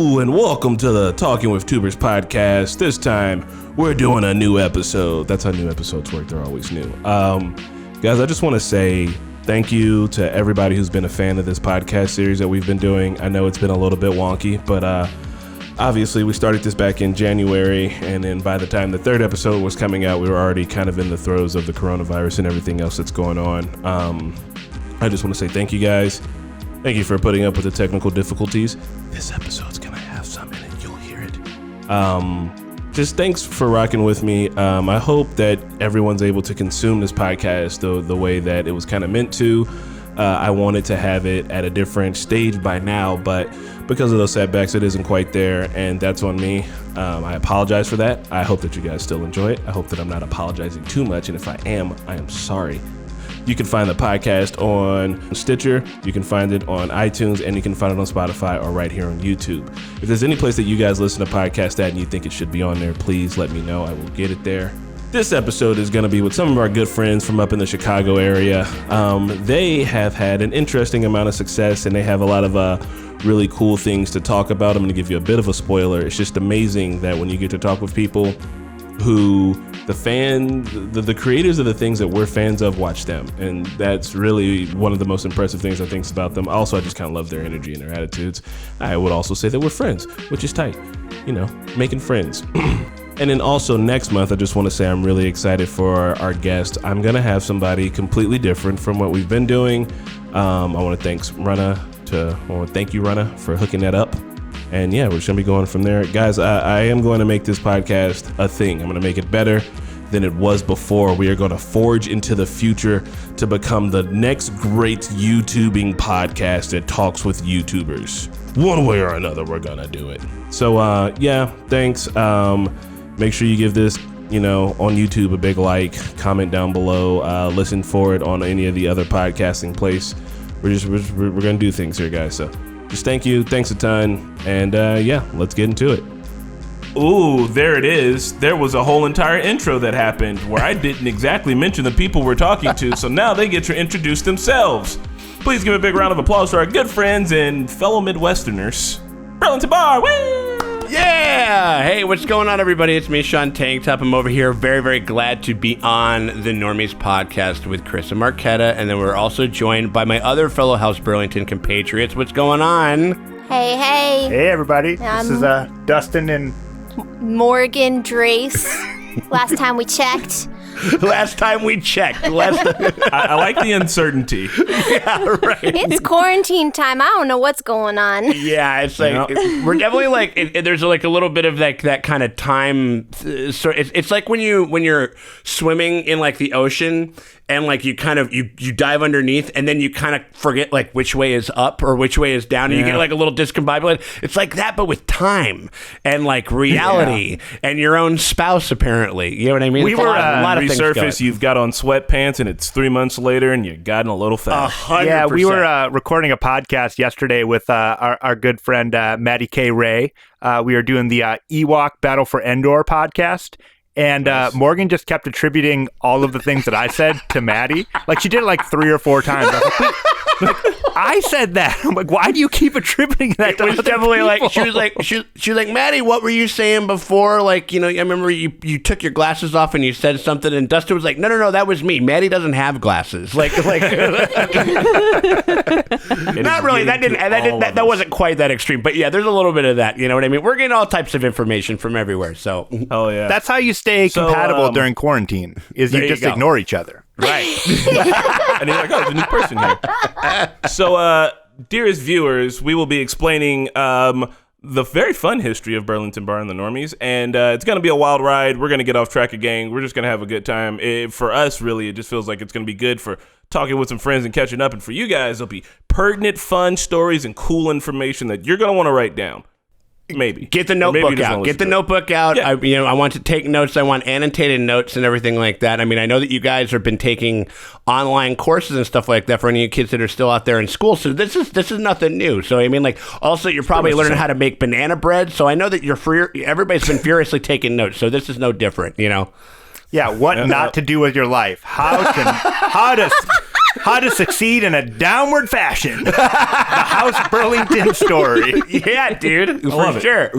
Hello and welcome to the Talking with Tubers podcast. This time we're doing a new episode. That's how new episodes work. They're always new. Guys, I just want to say thank you to everybody who's been a fan of this podcast series that we've been doing. I know it's been a little bit wonky, but obviously we started this back in January, and then by the time the third episode was coming out, we were already kind of in the throes of the coronavirus and everything else that's going on. I just want to say thank you guys. Thank you for putting up with the technical difficulties. This episode's gonna have some in it. You'll hear it. Just thanks for rocking with me. I hope that everyone's able to consume this podcast the way that it was kind of meant to. I wanted to have it at a different stage by now, but because of those setbacks, it isn't quite there, and that's on me. I apologize for that. I hope that you guys still enjoy it. I hope that I'm not apologizing too much, and if I am sorry. You can find the podcast on Sticher, you can find it on iTunes, and you can find it on Spotify or right here on YouTube. If there's any place that you guys listen to podcasts at and you think it should be on there, please let me know. I will get it there. This episode is going to be with some of our good friends from up in the Chicago area. They have had an interesting amount of success, and they have a lot of really cool things to talk about. I'm going to give you a bit of a spoiler. It's just amazing that when you get to talk with people who the creators of the things that we're fans of watch them, and that's really one of the most impressive things I think about them. Also, I just kind of love their energy and their attitudes. I would also say that we're friends, which is tight, making friends. And then also next month, I just want to say I'm really excited for our guest. I'm gonna have somebody completely different from what we've been doing. I want to thank you, Rana, for hooking that up. And yeah, we're just going to be going from there. Guys, I am going to make this podcast a thing. I'm going to make it better than it was before. We are going to forge into the future to become the next great YouTubing podcast that talks with YouTubers. One way or another, we're going to do it. So yeah, thanks. Make sure you give this, on YouTube a big like, comment down below, listen for it on any of the other podcasting place. We're going to do things here, guys. So just thank you. Thanks a ton. And yeah, let's get into it. Ooh, there it is. There was a whole entire intro that happened where I didn't exactly mention the people we're talking to, so now they get to introduce themselves. Please give a big round of applause to our good friends and fellow Midwesterners. Burlington Bar, woo! Yeah! Hey, what's going on, everybody? It's me, Sean Tank Top. I'm over here very, very glad to be on the Normies podcast with Chris and Marquetta, and then we're also joined by my other fellow House Burlington compatriots. What's going on? Hey. Hey, everybody. This is Dustin and Morgan Drace. Last time we checked. I like the uncertainty. Yeah, right. It's quarantine time. I don't know what's going on. Yeah, it's like we're definitely there's like a little bit of that kind of time. So it's like when you're swimming in like the ocean and like you kind of you dive underneath and then you kind of forget like which way is up or which way is down, and you get like a little discombobulated. It's like that, but with time and like reality and your own spouse. Apparently, you know what I mean. We were a lot of resurface. You've got on sweatpants and it's 3 months later and you've gotten a little fat. 100%. Yeah, we were recording a podcast yesterday with our good friend Maddie K. Ray. We were doing the Ewok Battle for Endor podcast. And Morgan just kept attributing all of the things that I said to Maddie. Like, she did it like 3 or 4 times. I was like, I said that. I'm like, why do you keep attributing that to other people? Like, she was like, Maddie, what were you saying before? Like, I remember you took your glasses off and you said something, and Dustin was like, no, that was me. Maddie doesn't have glasses. Like, not really. That wasn't quite that extreme. But yeah, there's a little bit of that. You know what I mean? We're getting all types of information from everywhere. So, oh yeah, that's how you stay compatible during quarantine. Is you just ignore each other. Right. And you're like, oh, there's a new person here. So, dearest viewers, we will be explaining the very fun history of Burlington Bar and the Normies. And it's going to be a wild ride. We're going to get off track again. We're just going to have a good time. For us, really, it just feels like it's going to be good for talking with some friends and catching up. And for you guys, it'll be pertinent, fun stories and cool information that you're going to want to write down. Maybe. Get the notebook out. Get the notebook out. Yeah. I want to take notes. I want annotated notes and everything like that. I mean, I know that you guys have been taking online courses and stuff like that for any of you kids that are still out there in school. So this is nothing new. So I mean, like, also you're probably learning how to make banana bread. So I know that everybody's been furiously taking notes. So this is no different, Yeah, what not to do with your life. How to How to succeed in a downward fashion. The House Burlington story. Yeah, dude, for sure.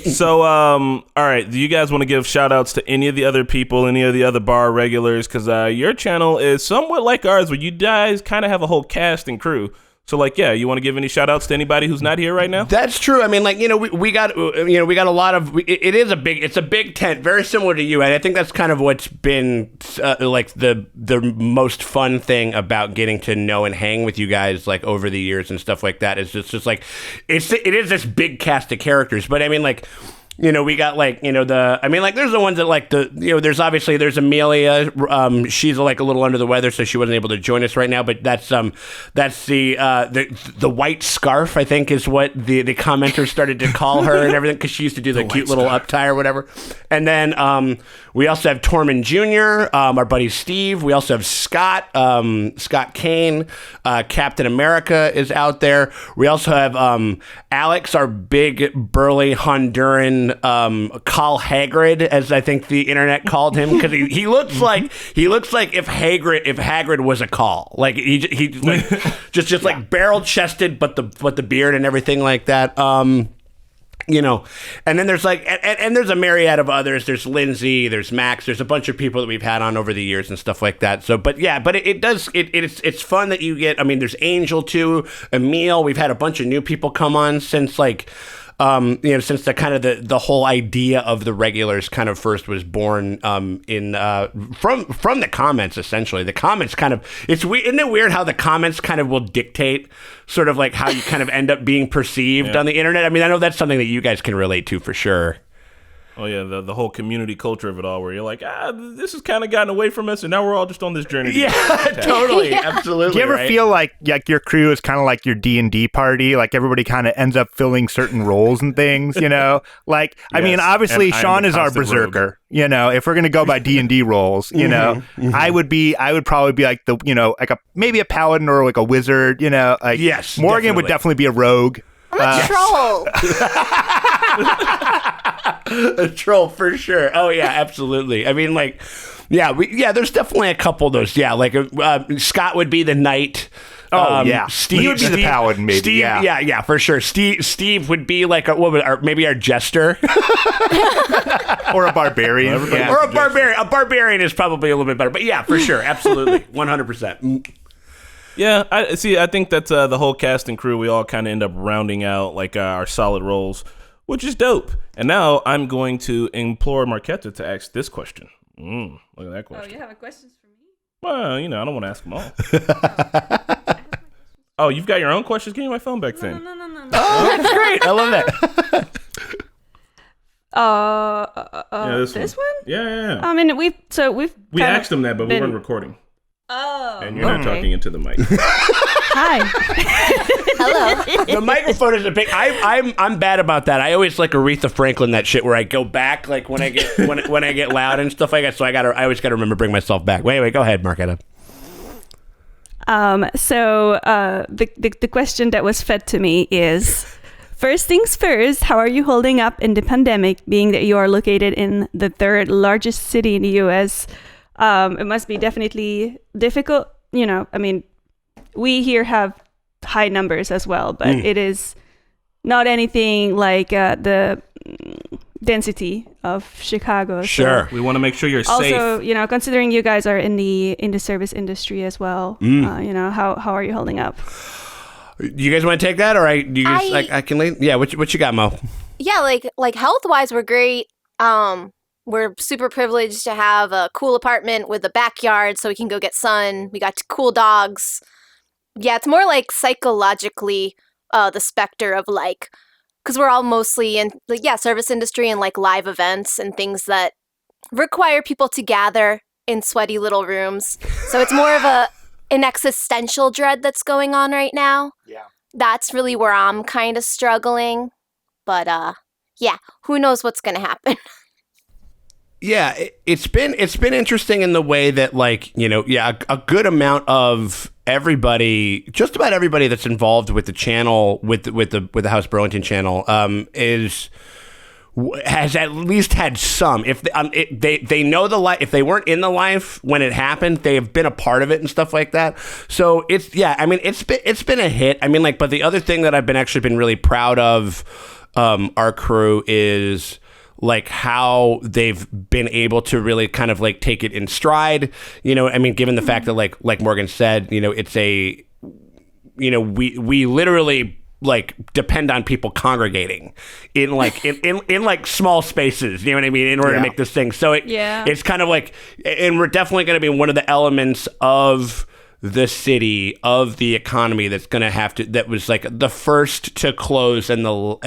So, all right, do you guys want to give shout outs to any of the other people, any of the other bar regulars? Because your channel is somewhat like ours, where you guys kind of have a whole cast and crew. So, like, yeah, you want to give any shout outs to anybody who's not here right now? That's true. I mean, like, we got a lot of, it's a big tent, very similar to you. And I think that's kind of what's been like the most fun thing about getting to know and hang with you guys, like, over the years and stuff like that. Is just like, it is this big cast of characters. But I mean, like, we got like, there's the ones that like there's Amelia. She's like a little under the weather, so she wasn't able to join us right now. But that's the white scarf, I think, is what the commenters started to call her and everything, because she used to do the cute little uptie or whatever. And then we also have Tormund Jr., our buddy Steve. We also have Scott Kane. Captain America is out there. We also have Alex, our big burly Honduran Carl Hagrid, as I think the internet called him, because he looks like if Hagrid was a Carl, like he like, just like barrel chested, but the beard and everything like that. And then there's like, and there's a myriad of others. There's Lindsay, there's Max, there's a bunch of people that we've had on over the years and stuff like that. So, but yeah, but it's fun that you get. I mean, there's Angel too, Emil. We've had a bunch of new people come on since like. Since the kind of the whole idea of the regulars kind of first was born from the comments. Essentially, the comments kind of, it's weird. Isn't it weird how the comments kind of will dictate sort of like how you kind of end up being perceived on the internet? I mean, I know that's something that you guys can relate to for sure. Oh, yeah, the whole community culture of it all, where you're like, this has kind of gotten away from us, and now we're all just on this journey. Yeah, totally, absolutely. Do you ever feel like your crew is kind of like your D&D party? Like everybody kind of ends up filling certain roles and things, Like, yes, I mean, obviously, Sean is our berserker. Rogue. If we're gonna go by D&D roles, I would probably be like maybe a paladin or like a wizard. Like yes, Morgan would definitely be a rogue. I'm a troll. A troll for sure. Oh yeah, absolutely. I mean, like, there's definitely a couple of those. Yeah, like Scott would be the knight. Steve would be the paladin, maybe. Steve, yeah, for sure. Steve would be like maybe our jester, or a barbarian, or a barbarian. A barbarian is probably a little bit better, but yeah, for sure, absolutely, 100%. Yeah, I think that's the whole cast and crew. We all kind of end up rounding out like our solid roles, which is dope. And now I'm going to implore Marquetta to ask this question. Look at that question. Oh, you have questions for me? Well, I don't want to ask them all. Oh, you've got your own questions? Give me my phone back then. No. Oh, that's great. I love that. This one? Yeah. I mean, we asked them that, but we weren't recording. Oh. And you're not talking into the mic. Hi. Hello. The microphone is a big. I'm bad about that. I always like Aretha Franklin that shit where I go back like when I get when I get loud and stuff like that. So I always gotta remember to bring myself back. Wait, go ahead, Marquetta. So the question that was fed to me is, first things first, how are you holding up in the pandemic, being that you are located in the third largest city in the U.S.? It must be definitely difficult. I mean, we here have high numbers as well, but it is not anything like the density of Chicago. Sure. So We want to make sure you're safe. also, considering you guys are in the service industry as well, how are you holding up? You guys want to take that, or I can lead? Yeah, what you got, Mo? Yeah, like health-wise, we're great. We're super privileged to have a cool apartment with a backyard so we can go get sun. We got cool dogs. Yeah, it's more like psychologically the specter of like, because we're all mostly in service industry and like live events and things that require people to gather in sweaty little rooms. So it's more of an existential dread that's going on right now. Yeah. That's really where I'm kind of struggling. But who knows what's going to happen. Yeah, it's been interesting in the way that like, a good amount of everybody, just about everybody that's involved with the channel, with the House Burlington channel, is has at least had some. If they know the life, if they weren't in the life when it happened, they have been a part of it and stuff like that. So it's been a hit. I mean, like, but the other thing that I've been really proud of our crew is like how they've been able to really kind of like take it in stride. You know, I mean, given the fact that like Morgan said, you know, it's a, you know, we literally like depend on people congregating in like in like small spaces, you know what I mean, in order to make this thing. So it's kind of like, and we're definitely going to be one of the elements of the city, of the economy that's going to have to, that was like the first to close and the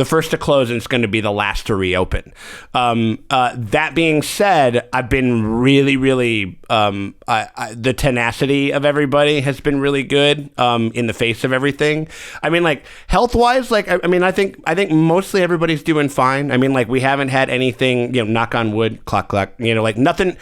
first to close and it's going to be the last to reopen. That being said, I've been really the tenacity of everybody has been really good in the face of everything. I mean, like health wise, like I mean, I think mostly everybody's doing fine. I mean, like we haven't had anything, you know, knock on wood, cluck, you know, like nothing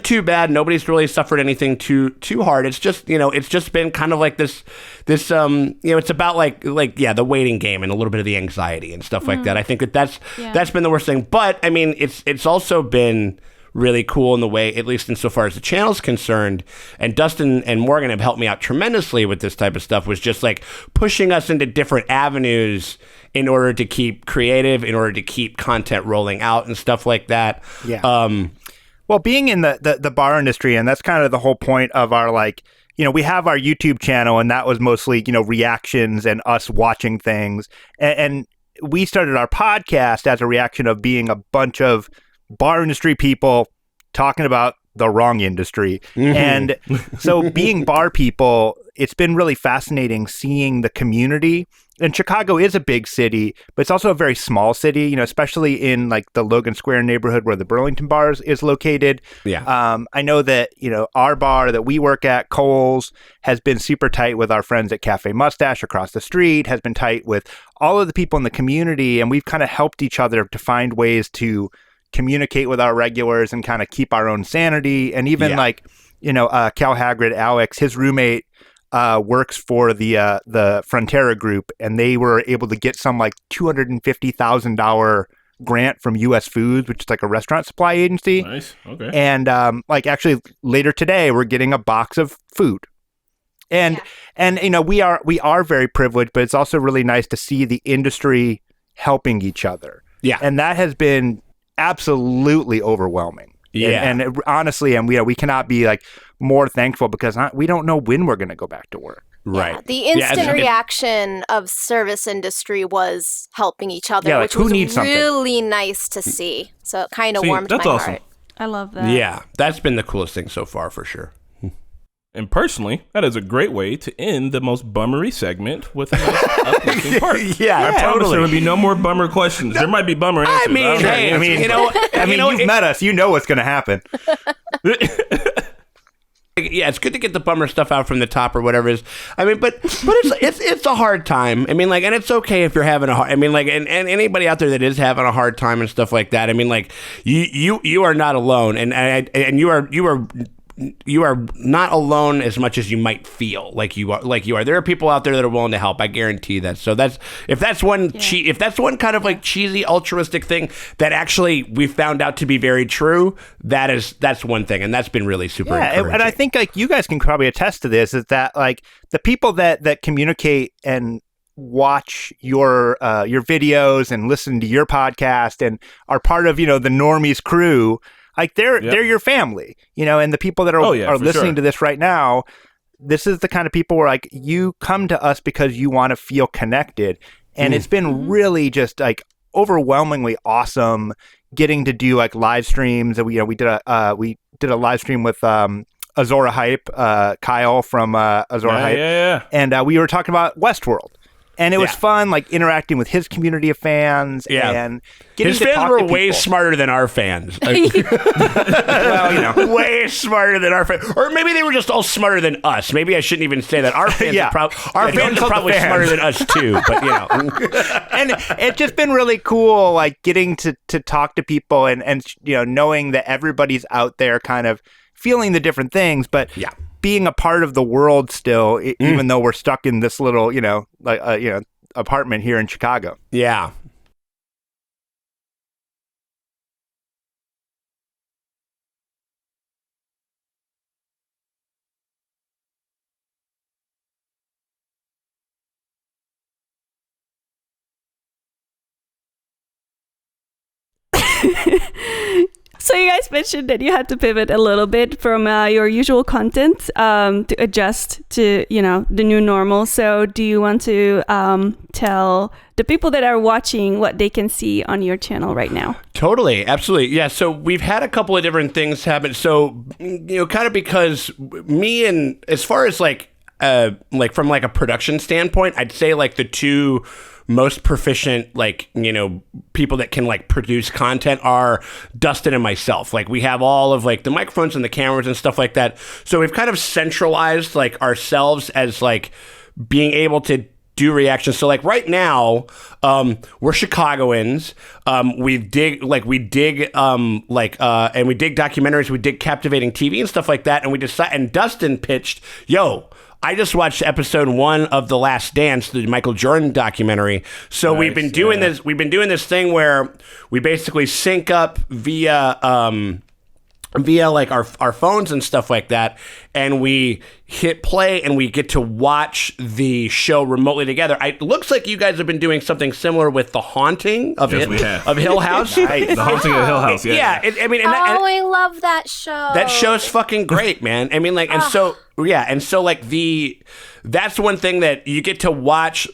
too bad. Nobody's really suffered anything too hard. It's just, you know, it's just been kind of like this you know, it's about like the waiting game and a little bit of the anxiety and stuff like that. I think that's been the worst thing. But I mean, it's also been really cool in the way, at least insofar as the channel's concerned, and Dustin and Morgan have helped me out tremendously with this type of stuff, was just like pushing us into different avenues in order to keep creative, in order to keep content rolling out and stuff like that. Well, being in the bar industry, and that's kind of the whole point of our, like, you know, we have our YouTube channel, and that was mostly, you know, reactions and us watching things. And we started our podcast as a reaction of being a bunch of bar industry people talking about the wrong industry. And so being bar people, it's been really fascinating seeing the community. And Chicago is a big city, but it's also a very small city, you know, especially in like the Logan Square neighborhood where the Burlington bars is located. I know that, you know, our bar that we work at, Cole's, has been super tight with our friends at Cafe Mustache across the street, has been tight with all of the people in the community. And we've kind of helped each other to find ways to communicate with our regulars and kind of keep our own sanity. And even like, you know, Cal Hagrid, Alex, his roommate, works for the Frontera group, and they were able to get some like $250,000 grant from U.S. Foods, which is like a restaurant supply agency. Nice. Okay. And like actually later today, we're getting a box of food. And you know, we are very privileged, but it's also really nice to see the industry helping each other. Yeah. And that has been absolutely overwhelming. Yeah. And honestly, and we cannot be like more thankful because we don't know when we're going to go back to work. Right. Yeah, the instant reaction of service industry was helping each other, like, which who was needs really nice to see. So it kind of warmed my heart. I love that. Yeah, that's been the coolest thing so far for sure. And personally, that is a great way to end the most bummery segment with a nice uplifting part. I promise there will be no more bummer questions. There might be bummer answers. I mean, you know, you've met us. You know what's going to happen. Yeah, it's good to get the bummer stuff out from the top or whatever it is. I mean, but it's a hard time. I mean, like, and it's okay if you're having a hard. I mean, like, and anybody out there that is having a hard time and stuff like that. I mean, like, you are not alone, and you are not alone as much as you might feel like you are. There are people out there that are willing to help. I guarantee that. So if that's one kind of like cheesy altruistic thing that actually we found out to be very true, that's one thing, and that's been really super encouraging. And I think like you guys can probably attest to this, is that like the people that communicate and watch your videos and listen to your podcast and are part of, you know, the Normies crew. Like they're your family, you know, and the people that are listening to this right now, this is the kind of people where like you come to us because you want to feel connected. And it's been really just like overwhelmingly awesome getting to do like live streams. And we did a live stream with Azora Hype, Kyle from Azora Hype. And we were talking about Westworld. And it was fun, like, interacting with his community of fans and getting his to fans talk were to way people. smarter than our fans. Well, you know. Way smarter than our fans. Or maybe they were just all smarter than us. Maybe I shouldn't even say that. Our fans are probably smarter than us, too. But, you know. And it's just been really cool, like, getting to talk to people and, you know, knowing that everybody's out there kind of feeling the different things. But being a part of the world still, even though we're stuck in this little, you know, like, apartment here in Chicago. Yeah. So you guys mentioned that you had to pivot a little bit from your usual content to adjust to, the new normal. So do you want to tell the people that are watching what they can see on your channel right now? Totally. Absolutely. Yeah. So we've had a couple of different things happen. So, kind of because me and as far as from a production standpoint, I'd say the two most proficient people that can produce content are Dustin and myself. We have all of the microphones and the cameras and stuff like that. So we've kind of centralized ourselves as being able to do reactions. So right now, we're Chicagoans. We dig documentaries. We dig captivating TV and stuff like that. And Dustin pitched, I just watched episode 1 of The Last Dance, the Michael Jordan documentary. So we've been doing this. We've been doing this thing where we basically sync up via our phones and stuff like that, and we hit play and we get to watch the show remotely together. It looks like you guys have been doing something similar with The Haunting of Hill House. Nice. The Haunting of Hill House. Yeah. I love that show. That show's fucking great, man. That's one thing that you get to watch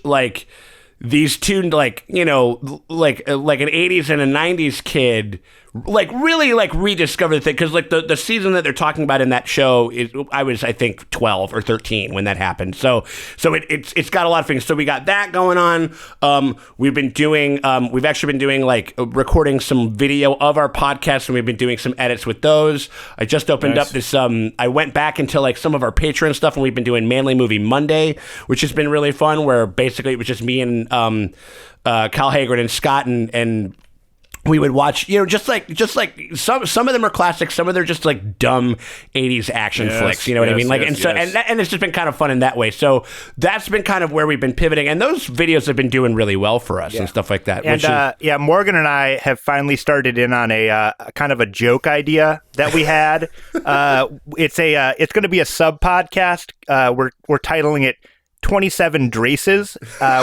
these two an 80s and a 90s kid really rediscover the thing, because the season that they're talking about in that show is I was, I think, 12 or 13 when that happened. So it's got a lot of things. So we got that going on. We've actually been doing recording some video of our podcast, and we've been doing some edits with those. I just opened up this I went back into some of our Patreon stuff, and we've been doing Manly Movie Monday, which has been really fun, where basically it was just me and Kyle Hagrid and Scott, and we would watch, just some of them are classics, some of them are just dumb 80s action flicks, what I mean? And it's just been kind of fun in that way. So that's been kind of where we've been pivoting, and those videos have been doing really well for us and stuff like that. And Morgan and I have finally started in on a kind of a joke idea that we had. It's going to be a sub podcast. We're titling it 27 Draces,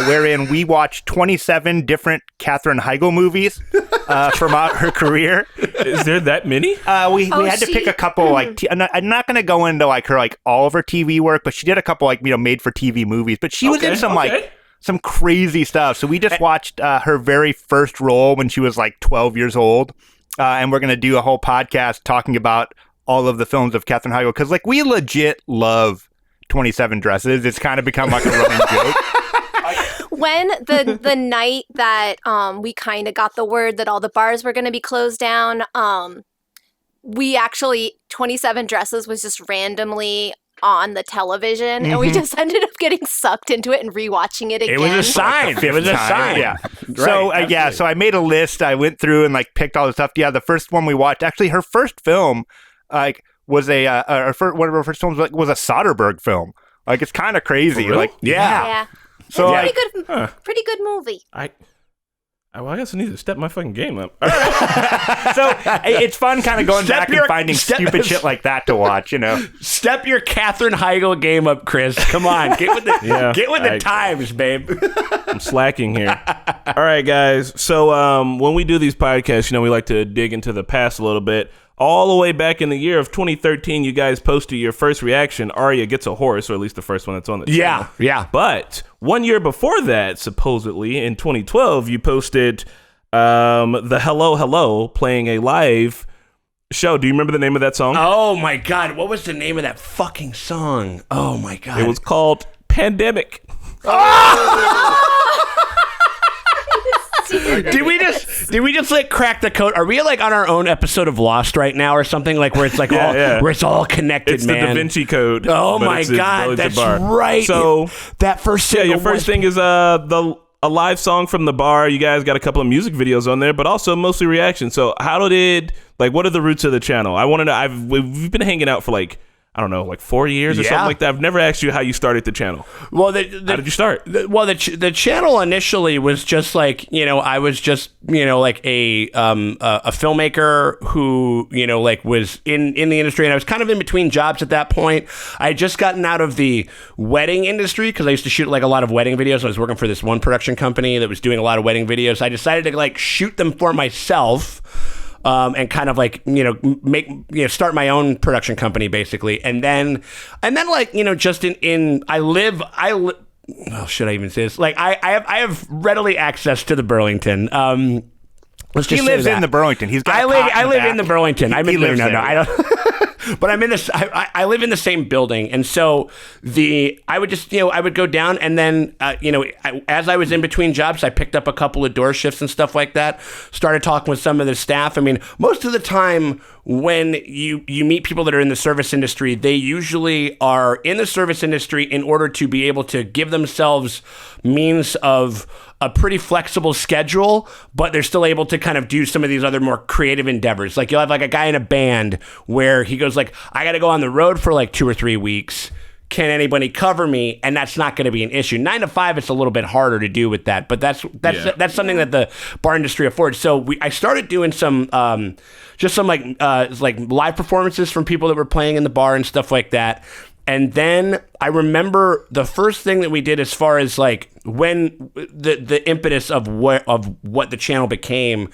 wherein we watch 27 different Katherine Heigl movies from her career. Is there that many? We had to pick a couple. I'm not going to go into her all of her TV work, but she did a couple made for TV movies. But she was in some crazy stuff. So we just watched her very first role when she was 12 years old, and we're going to do a whole podcast talking about all of the films of Katherine Heigl, because we legit love 27 Dresses. It's kind of become a running joke. When the night that we kind of got the word that all the bars were going to be closed down, we actually 27 Dresses was just randomly on the television, and we just ended up getting sucked into it and rewatching it again. It was a sign. Yeah. Right, so I made a list. I went through and picked all the stuff. Yeah, the first one we watched, actually her first film, was one of her first films was a Soderbergh film. It's kind of crazy. Really? Yeah. So pretty good movie. I guess I need to step my fucking game up. So it's fun kind of going back and finding stupid shit like that to watch, Step your Katherine Heigl game up, Chris. Come on. Get with the times, babe. I'm slacking here. All right, guys. So when we do these podcasts, we like to dig into the past a little bit. All the way back in the year of 2013, you guys posted your first reaction, Arya Gets a Horse, or at least the first one that's on the channel. Yeah. But 1 year before that, supposedly, in 2012, you posted the Hello Hello playing a live show. Do you remember the name of that song? Oh, my God. What was the name of that fucking song? Oh, my God. It was called Pandemic. Oh! Did we just crack the code? Are we on our own episode of Lost right now or something where it's where it's all connected, it's man? It's the Da Vinci Code. Oh my God, that's right. So that first single, your first thing is a live song from the bar. You guys got a couple of music videos on there, but also mostly reaction. So what are the roots of the channel? I want to know. We've been hanging out for I don't know, 4 years or something like that. I've never asked you how you started the channel. Well, how did you start? The channel initially was just I was just a filmmaker who was in the industry, and I was kind of in between jobs at that point. I had just gotten out of the wedding industry because I used to shoot a lot of wedding videos. I was working for this one production company that was doing a lot of wedding videos. I decided to shoot them for myself. and kind of like, start my own production company basically. And then like, just well, should I even say this? Like I have readily access to the Burlington. He lives in the Burlington. He's got. I live in the Burlington. I lives there. I don't. But I'm in this. I live in the same building, and so I would just I would go down, and then as I was in between jobs, I picked up a couple of door shifts and stuff like that. Started talking with some of the staff. I mean, most of the time when you meet people that are in the service industry, they usually are in the service industry in order to be able to give themselves means of a pretty flexible schedule, but they're still able to kind of do some of these other more creative endeavors. Like you'll have like a guy in a band where he goes like, I got to go on the road for like 2 or 3 weeks. Can anybody cover me? And that's not going to be an issue. 9 to 5, it's a little bit harder to do with that, but that's something that the bar industry affords. So I started doing some like live performances from people that were playing in the bar and stuff like that. And then I remember the first thing that we did as far as like when the impetus of what the channel became,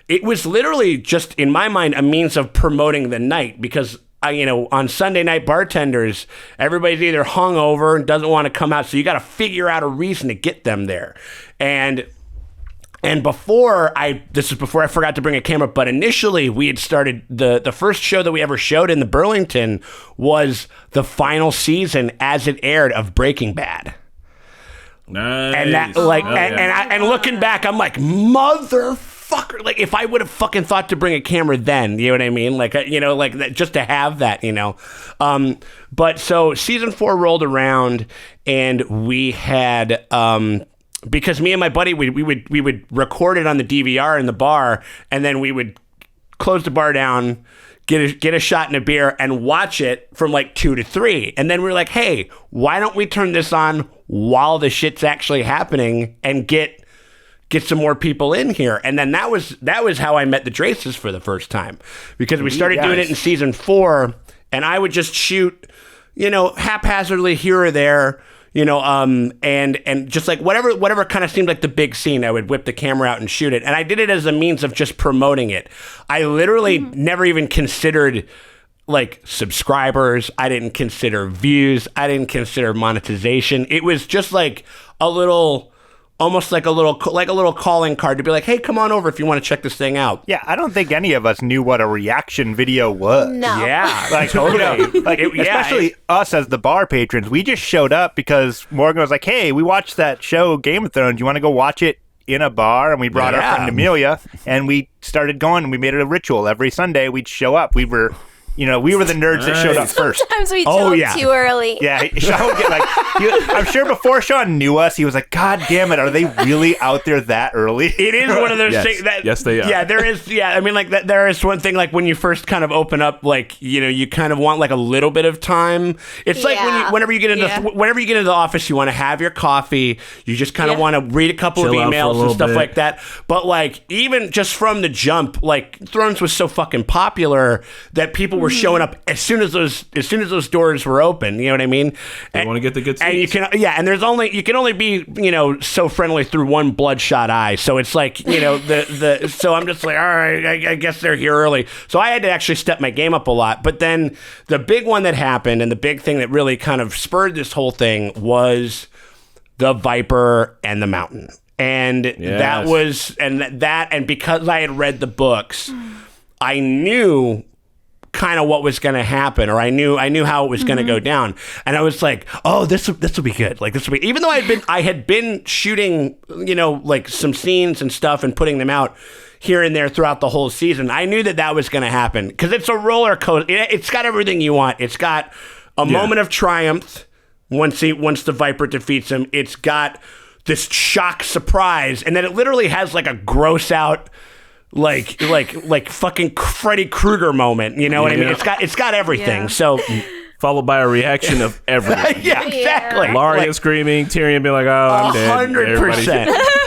it was literally just in my mind a means of promoting the night, because on Sunday night bartenders, everybody's either hungover and doesn't want to come out, so you got to figure out a reason to get them there. And this is before I forgot to bring a camera, but initially we had started the first show that we ever showed in the Burlington was the final season as it aired of Breaking Bad. Nice. And that and looking back, I'm like, motherfucker, like if I would have fucking thought to bring a camera then, you know what I mean? Like, like that, just to have that, but so season 4 rolled around and we had, because me and my buddy, we would record it on the DVR in the bar, and then we would close the bar down, get a shot and a beer, and watch it from like 2 to 3. And then we were like, hey, why don't we turn this on while the shit's actually happening and get some more people in here? And then that was how I met the Draces for the first time, because we started doing it in season 4, and I would just shoot, haphazardly here or there. And just like whatever kind of seemed like the big scene, I would whip the camera out and shoot it. And I did it as a means of just promoting it. I literally never even considered like subscribers. I didn't consider views. I didn't consider monetization. It was just like almost like a little calling card to be like, hey, come on over if you want to check this thing out. Yeah, I don't think any of us knew what a reaction video was. No. Yeah, like totally. Especially us as the bar patrons, we just showed up because Morgan was like, hey, we watched that show Game of Thrones. You want to go watch it in a bar? And we brought our friend Amelia, and we started going, and we made it a ritual. Every Sunday, we'd show up. We were the nerds that showed up first. Sometimes we show up too early. Yeah, Sean would get like, I'm sure before Sean knew us, he was like, God damn it, are they really out there that early? It is one of those things that... Yes, they are. Yeah, there is... Yeah, I mean, like, there is one thing, like, when you first kind of open up, like, you kind of want, like, a little bit of time. It's like whenever you get into the office, you want to have your coffee, you just kind of want to read a couple of emails and stuff like that. But, like, even just from the jump, like, Thrones was so fucking popular that people were showing up as soon as those doors were open. You know what I mean? You want to get the good seats. And you can only be so friendly through one bloodshot eye. So it's like so I'm just like, all right, I guess they're here early. So I had to actually step my game up a lot. But then the big one that happened, and the big thing that really kind of spurred this whole thing, was the Viper and the Mountain. And that was and because I had read the books, I knew kind of what was going to happen, or I knew how it was going to go down, and I was like, oh, this will be good. Like, this will be, even though I had been shooting, like some scenes and stuff and putting them out here and there throughout the whole season, I knew that was going to happen, because it's a roller coaster. It's got everything you want. It's got a moment of triumph once the Viper defeats him. It's got this shock surprise, and then it literally has like a gross out, like fucking Freddy Krueger moment, you know what I mean? It's got everything. So followed by a reaction of everyone. Yeah, exactly. Laria screaming, Tyrion being like, "Oh, I'm dead." 100%,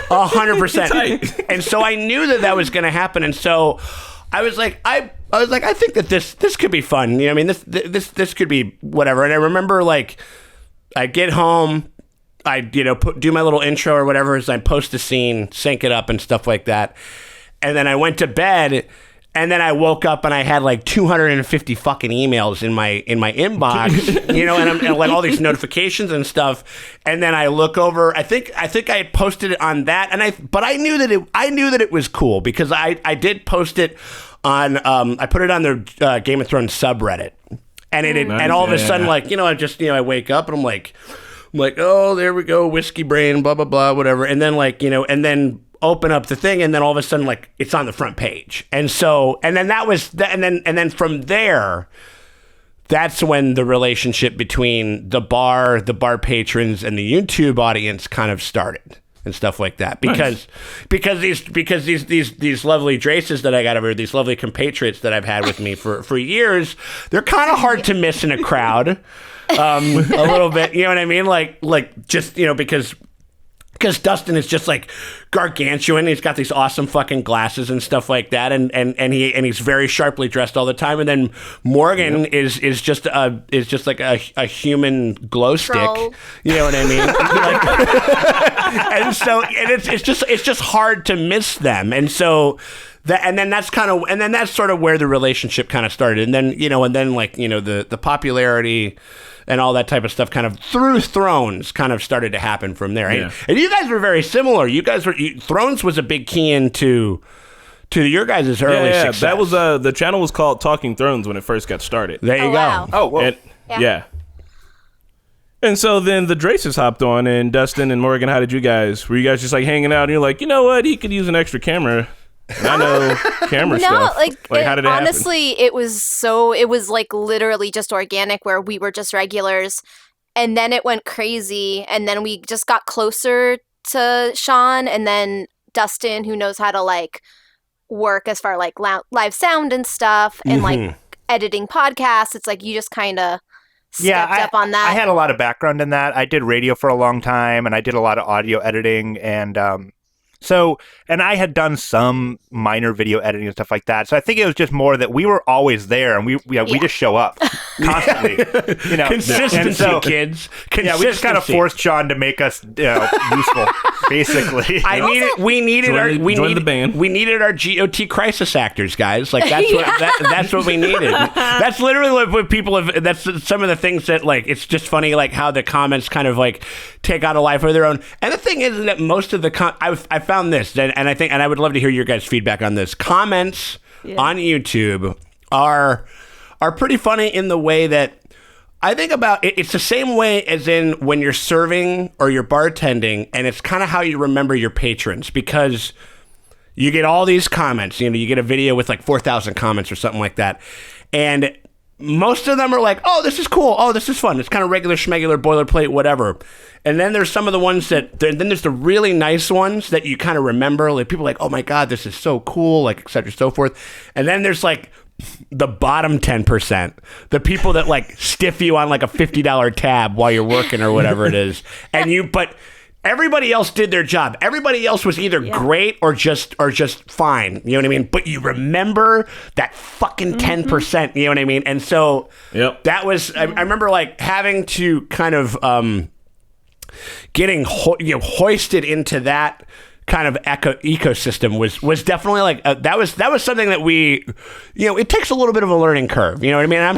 100%. And so I knew that was going to happen, and so I was like, I think that this could be fun. You know what I mean? This could be whatever. And I remember, like, I get home, I do my little intro or whatever, as I post a scene, sync it up and stuff like that. And then I went to bed, And then I woke up and I had like 250 fucking emails in my inbox, you know, and like all these notifications and stuff. And then I look over. I think I had posted it on that, but I knew that it was cool because I did post it on. I put it on their Game of Thrones subreddit, and and all of a sudden, like, you know, I wake up and I'm like, oh, there we go, whiskey brain, blah blah blah, whatever. And then like, you know, and then open up the thing, and then all of a sudden, like, it's on the front page. And so, and then that was, and then from there, that's when the relationship between the bar patrons and the YouTube audience kind of started and stuff like that. Because these lovely Draces that I got over, these lovely compatriots that I've had with me for years, they're kind of hard to miss in a crowd, a little bit. You know what I mean? Like just, you know, because Dustin is just like gargantuan. He's got these awesome fucking glasses and stuff like that, and he's very sharply dressed all the time. And then Morgan is just like a human glow stick. Troll. You know what I mean? Like, and so it's just hard to miss them. And so that's sort of where the relationship kind of started. And then like, you know, the popularity and all that type of stuff kind of through Thrones kind of started to happen from there. Yeah. And you guys were very similar. Thrones was a big key into your guys' early success. That was the channel was called Talking Thrones when it first got started. There you go. Wow. Oh, whoa. Yeah. And so then the Draces hopped on, and Dustin and Morgan, were you guys just like hanging out and you're like, you know what, he could use an extra camera. And I know camera stuff. How did it honestly happen? it was like literally just organic, where we were just regulars, and then it went crazy, and then we just got closer to Sean, and then Dustin, who knows how to like work as far like live sound and stuff, and like editing podcasts. It's like you just kind of stepped up on that. I had a lot of background in that. I did radio for a long time, and I did a lot of audio editing, and and I had done some minor video editing and stuff like that. So I think it was just more that we were always there, and we just show up constantly. You know, Consistency, kids. Consistency. Yeah, we just kind of forced Sean to make us, you know, useful, basically. We needed the band. We needed our GOT crisis actors, guys. Like that's what we needed. That's literally what people have. That's some of the things that, like, it's just funny, like how the comments kind of like take on a life of their own. And the thing is that most of the I found this, and I would love to hear your guys' feedback on this. Comments on YouTube are pretty funny in the way that I think about it. It's the same way as in when you're serving or you're bartending, and it's kind of how you remember your patrons, because you get all these comments. You know, you get a video with like 4,000 comments or something like that, and most of them are like, oh, this is cool. Oh, this is fun. It's kind of regular schmegular boilerplate, whatever. And then there's some of the ones then there's the really nice ones that you kind of remember. Like people are like, oh my God, this is so cool, like, et cetera, so forth. And then there's like the bottom 10%, the people that like stiff you on like a $50 tab while you're working or whatever it is. But everybody else did their job. Everybody else was either great or just fine. You know what I mean? But you remember that fucking 10%. You know what I mean? And so that was. I remember like having to kind of getting hoisted into that kind of ecosystem was definitely like that was something that we, you know, it takes a little bit of a learning curve. You know what I mean? And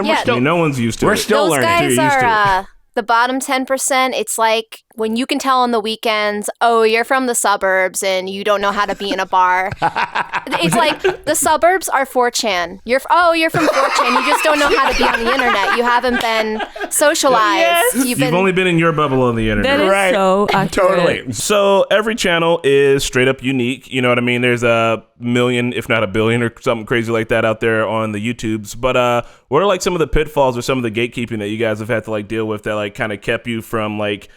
we're still. No one's used to it. We're still Those learning. guys are the bottom 10%. It's like when you can tell on the weekends, oh, you're from the suburbs and you don't know how to be in a bar. It's like the suburbs are 4chan. You're from 4chan. You just don't know how to be on the internet. You haven't been socialized. Yes. You've only been in your bubble on the internet. That is Right. so accurate. Totally. So every channel is straight up unique. You know what I mean? There's a million, if not a billion or something crazy like that out there on the YouTubes. But what are like some of the pitfalls or some of the gatekeeping that you guys have had to like deal with that like kind of kept you from like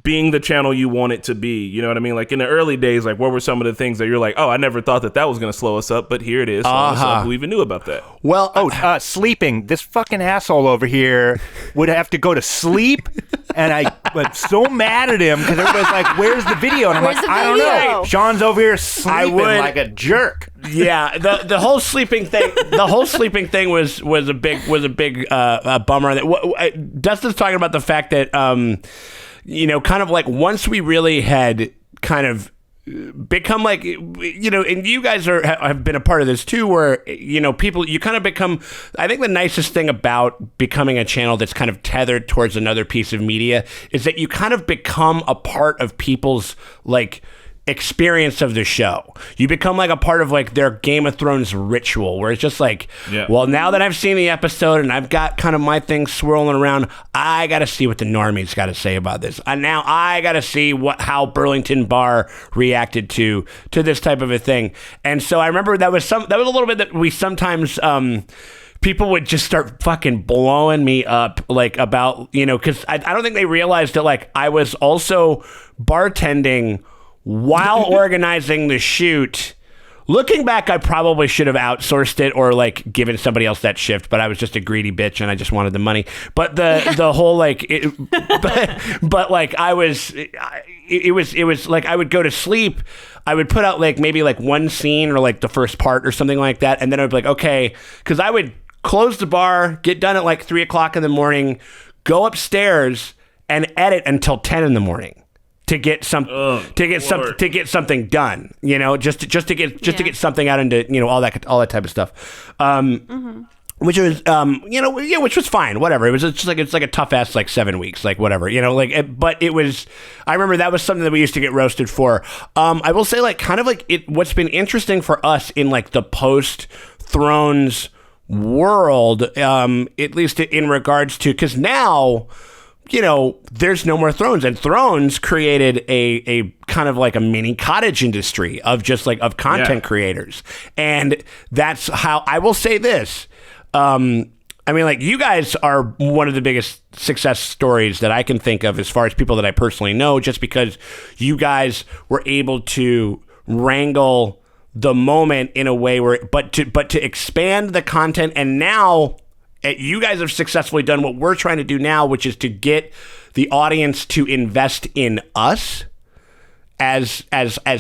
being the channel you want it to be? You know what I mean? Like in the early days, like what were some of the things that you're like, oh, I never thought that was going to slow us up, but here it is. Slowing us up. Who even knew about that? Well, sleeping. This fucking asshole over here would have to go to sleep, and I was so mad at him because everybody's like, "Where's the video?" And I'm Where's like, the "I don't video?" know." Sean's over here sleeping like a jerk. yeah, the whole sleeping thing. The whole sleeping thing was a big bummer. Dustin's talking about the fact that you know, kind of like once we really had kind of become like, and you guys have been a part of this too, where, people, you kind of become, I think the nicest thing about becoming a channel that's kind of tethered towards another piece of media is that you kind of become a part of people's like experience of the show. You become like a part of like their Game of Thrones ritual, where it's just like, well, now that I've seen the episode and I've got kind of my thing swirling around, I got to see what the Normies got to say about this. And now I got to see how Burlington Bar reacted to this type of a thing. And so I remember that was a little bit that we sometimes people would just start fucking blowing me up, like, about, because I don't think they realized that, like, I was also bartending while organizing the shoot. Looking back, I probably should have outsourced it or like given somebody else that shift, but I was just a greedy bitch and I just wanted the money. But the whole like, but like it was like I would go to sleep. I would put out like maybe like one scene or like the first part or something like that, and then I'd be like, okay, because I would close the bar, get done at like 3:00 in the morning, go upstairs and edit until 10 in the morning. To get something done, just to get something out into all that type of stuff, which was which was fine, whatever. It was just like it's like a tough ass like 7 weeks, like whatever, but it was. I remember that was something that we used to get roasted for. I will say, like, kind of like what's been interesting for us in like the post Thrones world, at least in regards to, because now, there's no more Thrones, and Thrones created a kind of like a mini cottage industry of just like of content creators. And that's how I will say this. I mean, like, you guys are one of the biggest success stories that I can think of as far as people that I personally know, just because you guys were able to wrangle the moment in a way where, but to expand the content. And now, you guys have successfully done what we're trying to do now, which is to get the audience to invest in us as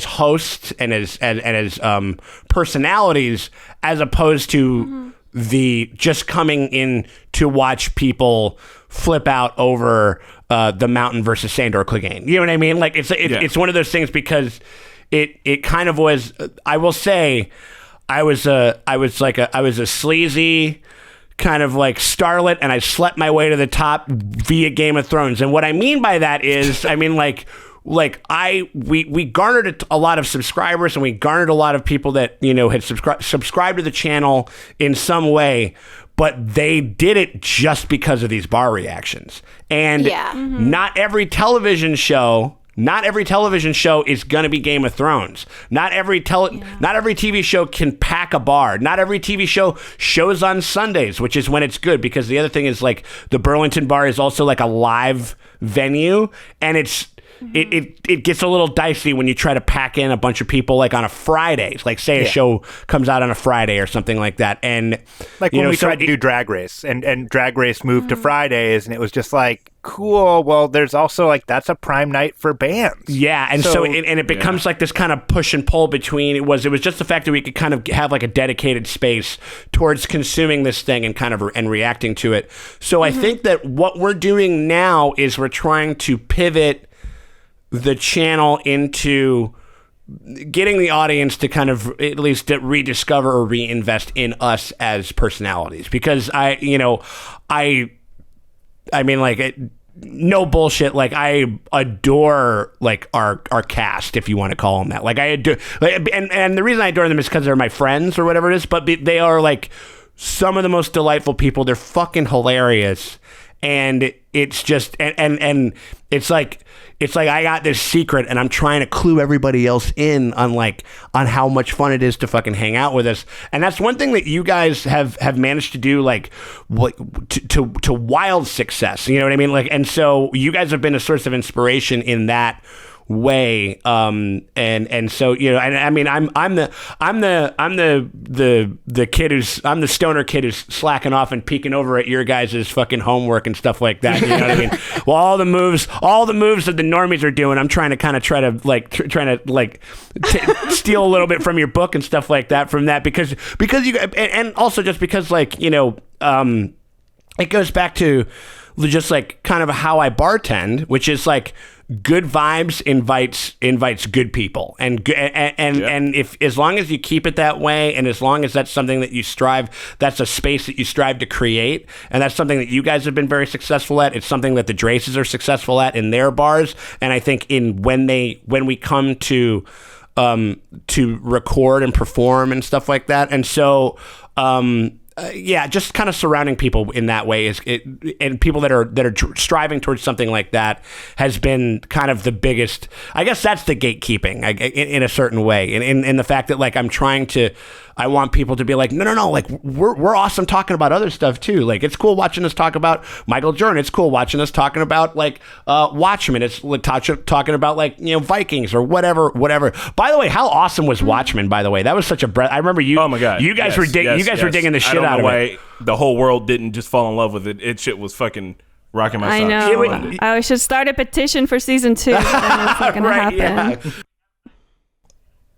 hosts and as personalities, as opposed to the just coming in to watch people flip out over the Mountain versus Sandor Clegane. You know what I mean? Like, it's one of those things, because it kind of was. I will say, I was a sleazy kind of like starlet, and I slept my way to the top via Game of Thrones. And what I mean by that is, I mean, we garnered a lot of subscribers, and we garnered a lot of people that, had subscribed to the channel in some way, but they did it just because of these bar reactions. And not every television show is going to be Game of Thrones. Not every TV show can pack a bar. Not every TV show shows on Sundays, which is when it's good, because the other thing is, like, the Burlington Bar is also like a live venue, and it gets a little dicey when you try to pack in a bunch of people like on a Friday. Like, say a show comes out on a Friday or something like that. And like when we tried to do Drag Race, and Drag Race moved to Fridays, and it was just like, cool, well, there's also like, that's a prime night for bands. Yeah, and so it becomes like this kind of push and pull between, it was just the fact that we could kind of have like a dedicated space towards consuming this thing and kind of and reacting to it. So I think that what we're doing now is we're trying to pivot the channel into getting the audience to kind of at least rediscover or reinvest in us as personalities, because I mean, like, no bullshit, like, I adore like our cast, if you want to call them that. Like, I adore, like, and the reason I adore them is because they're my friends or whatever it is, but they are like some of the most delightful people. They're fucking hilarious. And it's just, and it's like I got this secret, and I'm trying to clue everybody else in on how much fun it is to fucking hang out with us. And that's one thing that you guys have managed to do, like, to wild success. You know what I mean? Like, and so you guys have been a source of inspiration in that way, and so, and I mean, I'm the kid I'm the stoner kid who's slacking off and peeking over at your guys' fucking homework and stuff like that. You know what I mean? Well, all the moves that the Normies are doing, I'm trying to steal a little bit from your book and stuff like that from that, because you, and also just because, like, it goes back to just like kind of how I bartend, which is like, good vibes invites good people, and if as long as you keep it that way, and as long as that's something that you strive, that's a space that you strive to create, and that's something that you guys have been very successful at. It's something that the Draces are successful at in their bars, and I think when we come to record and perform and stuff like that, and so. Just kind of surrounding people in that way and people that are striving towards something like that has been kind of the biggest. I guess that's the gatekeeping in a certain way, and in the fact that like I want people to be like, no, like we're awesome talking about other stuff too. Like it's cool watching us talk about Michael Jordan. It's cool watching us talking about like Watchmen. It's talking about like Vikings or whatever. By the way, how awesome was Watchmen? By the way, that was such a breath. I remember you. Oh my god, you guys were digging the shit out of it. The whole world didn't just fall in love with it. It shit was fucking rocking my socks. I know. I should start a petition for season 2. That's not gonna happen. Yeah.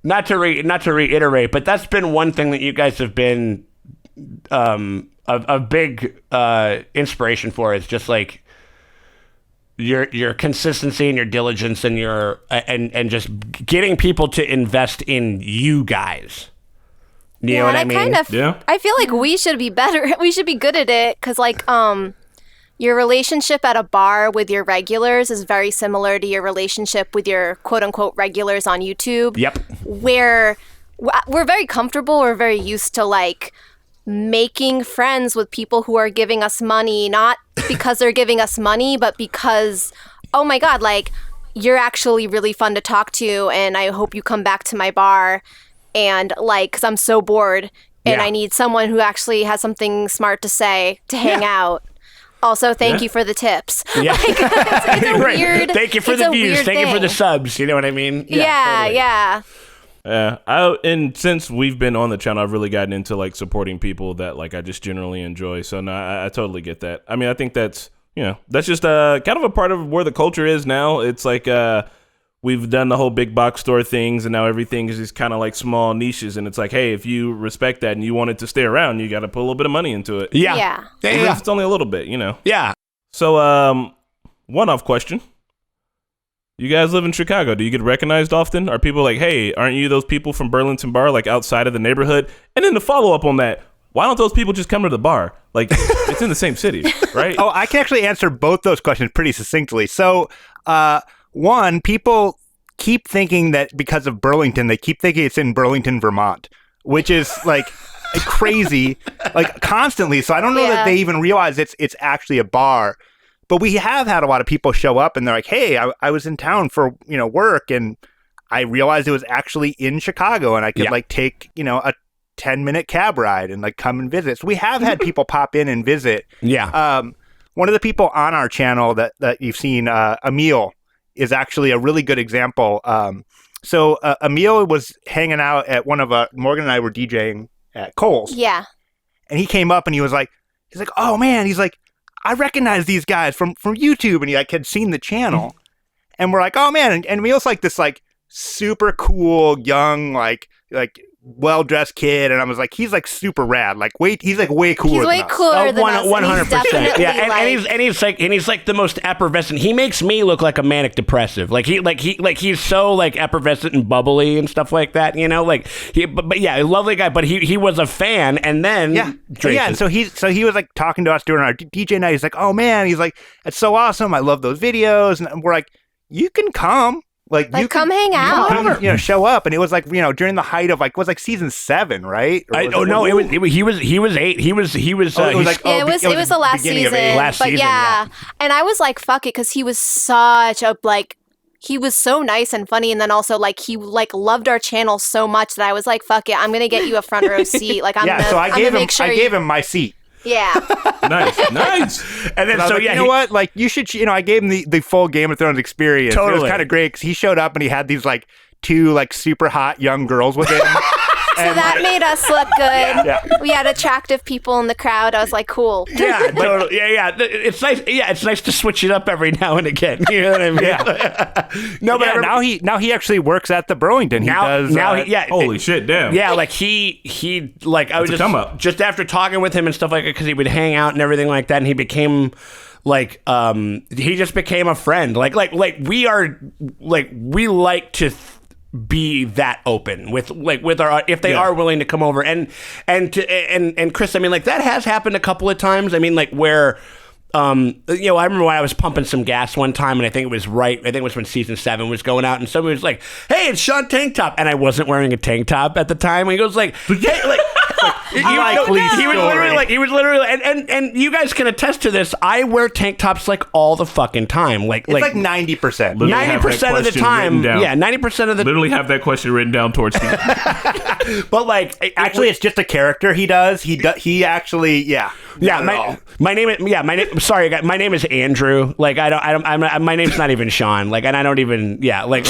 Not to reiterate, but that's been one thing that you guys have been a big inspiration for. Is just like your consistency and your diligence and your and just getting people to invest in you guys. You know what I mean? I feel like we should be better. We should be good at it because like your relationship at a bar with your regulars is very similar to your relationship with your quote-unquote regulars on YouTube. Yep. Where we're very comfortable. We're very used to, like, making friends with people who are giving us money, not because they're giving us money, but because, oh my God, like, you're actually really fun to talk to, and I hope you come back to my bar. And, like, because I'm so bored, and I need someone who actually has something smart to say to hang out. Also, thank you for the tips. Yeah. Like, it's a weird. Thank you for the views. Thank you for the subs. You know what I mean? Yeah. And since we've been on the channel, I've really gotten into like supporting people that like I just generally enjoy. So no, I totally get that. I mean, I think that's that's just kind of a part of where the culture is now. It's like we've done the whole big box store things, and now everything is just kind of like small niches. And it's like, hey, if you respect that and you want it to stay around, you got to put a little bit of money into it. Yeah. Even if it's only a little bit, Yeah. So, one-off question. You guys live in Chicago. Do you get recognized often? Are people like, hey, aren't you those people from Burlington bar, like outside of the neighborhood? And then to follow up on that, why don't those people just come to the bar? Like, it's in the same city, right? Oh, I can actually answer both those questions pretty succinctly. So, one, people keep thinking that because of Burlington, they keep thinking it's in Burlington, Vermont, which is like crazy, like constantly. So I don't know that they even realize it's actually a bar. But we have had a lot of people show up and they're like, hey, I was in town for, work, and I realized it was actually in Chicago, and I could like take, a 10-minute cab ride and like come and visit. So we have had people pop in and visit. Yeah. One of the people on our channel that you've seen, Emil, is actually a really good example. So Emil was hanging out at one of Morgan and I were DJing at Cole's. Yeah. And he came up and he's like, oh man, he's like, I recognize these guys from YouTube, and he like had seen the channel. And we're like, oh man, and Emil's like this like super cool young like well-dressed kid, and I was like, he's like super rad, like he's like way cooler. He's way than us. cooler than us. 100%. Yeah, and he's like the most effervescent. He makes me look like a manic depressive. He's so like effervescent and bubbly and stuff like that. But lovely guy. But he was a fan, and then and so he was like talking to us during our DJ night. He's like, oh man, he's like, it's so awesome. I love those videos, and we're like, you can come. Like you come hang out, come, show up, and it was like during the height of like was like season 7, right? He was 8. He was. It was the last season. And I was like, fuck it, because he was such a he was so nice and funny, and then also like he like loved our channel so much that I was like, fuck it, I'm gonna get you a front row seat. Like so I gave him my seat. Yeah. Nice. And then you know what? Like you should, I gave him the full Game of Thrones experience. Totally. It was kind of great because he showed up and he had these like 2 like super hot young girls with him. So that made us look good. We had attractive people in the crowd. I was like, cool. Yeah, totally. Yeah. It's nice. Yeah, it's nice to switch it up every now and again. You know what I mean? Yeah. Now he actually works at the Burlington. Holy shit, damn. Yeah, like he like I was just after talking with him and stuff like that, because he would hang out and everything like that, and he became he just became a friend. Like we are, like, we like to be that open with our, if they are willing to come over, and Chris, I mean, like, that has happened a couple of times. I mean, like, where I remember when I was pumping some gas one time, and I think it was when season 7 was going out, and somebody was like, "Hey, it's Sean Tank Top," and I wasn't wearing a tank top at the time, and he goes like, "Hey," like. He was literally, and you guys can attest to this. I wear tank tops like all the fucking time. It's like 90%. 90% of the time. Yeah, 90% of the. Literally have that question written down towards me. But like, actually, it's just a character he does. He actually, yeah. My name. Sorry, my name is Andrew. Like, my name's not even Sean. Like, and I don't even. Yeah, I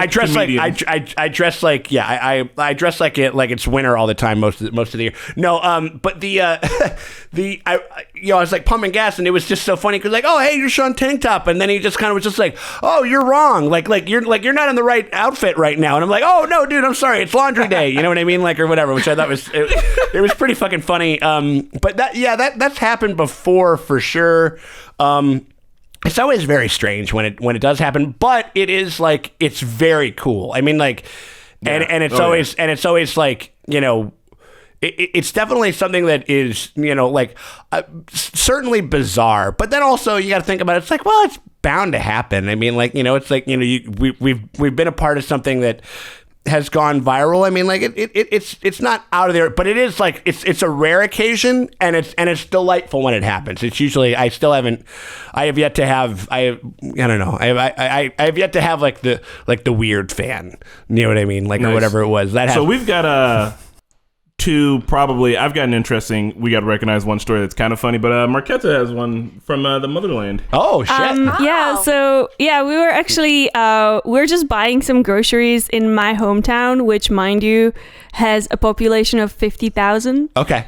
dress like I dress like I dress like it's winter all the time most of the year. No, but I was like pumping gas, and it was just so funny because, like, oh, hey, you're Sean Tank Top, and then he just kind of was just like, oh, you're wrong. Like you're not in the right outfit right now, and I'm like, oh no, dude, I'm sorry, it's laundry day. You know what I mean? Like, or whatever, which I thought was it was pretty fucking funny. But that's happened before for sure. It's always very strange when it does happen, but it is like, it's very cool. I mean, like, and it's always like, it's definitely something that is, like, certainly bizarre, but then also you got to think about it. It's like, well, it's bound to happen. I mean, like, it's like, we've been a part of something that has gone viral. I mean, like, it's not out of there, but it is like, it's a rare occasion, and it's delightful when it happens. It's usually, I have yet to have like the weird fan, you know what I mean? Like, nice. Or whatever it was that happened. So we've got I've got an interesting, we got to recognize one story that's kind of funny, but Marquetta has one from the motherland. Oh, shit. We were actually, we're just buying some groceries in my hometown, which, mind you, has a population of 50,000. Okay.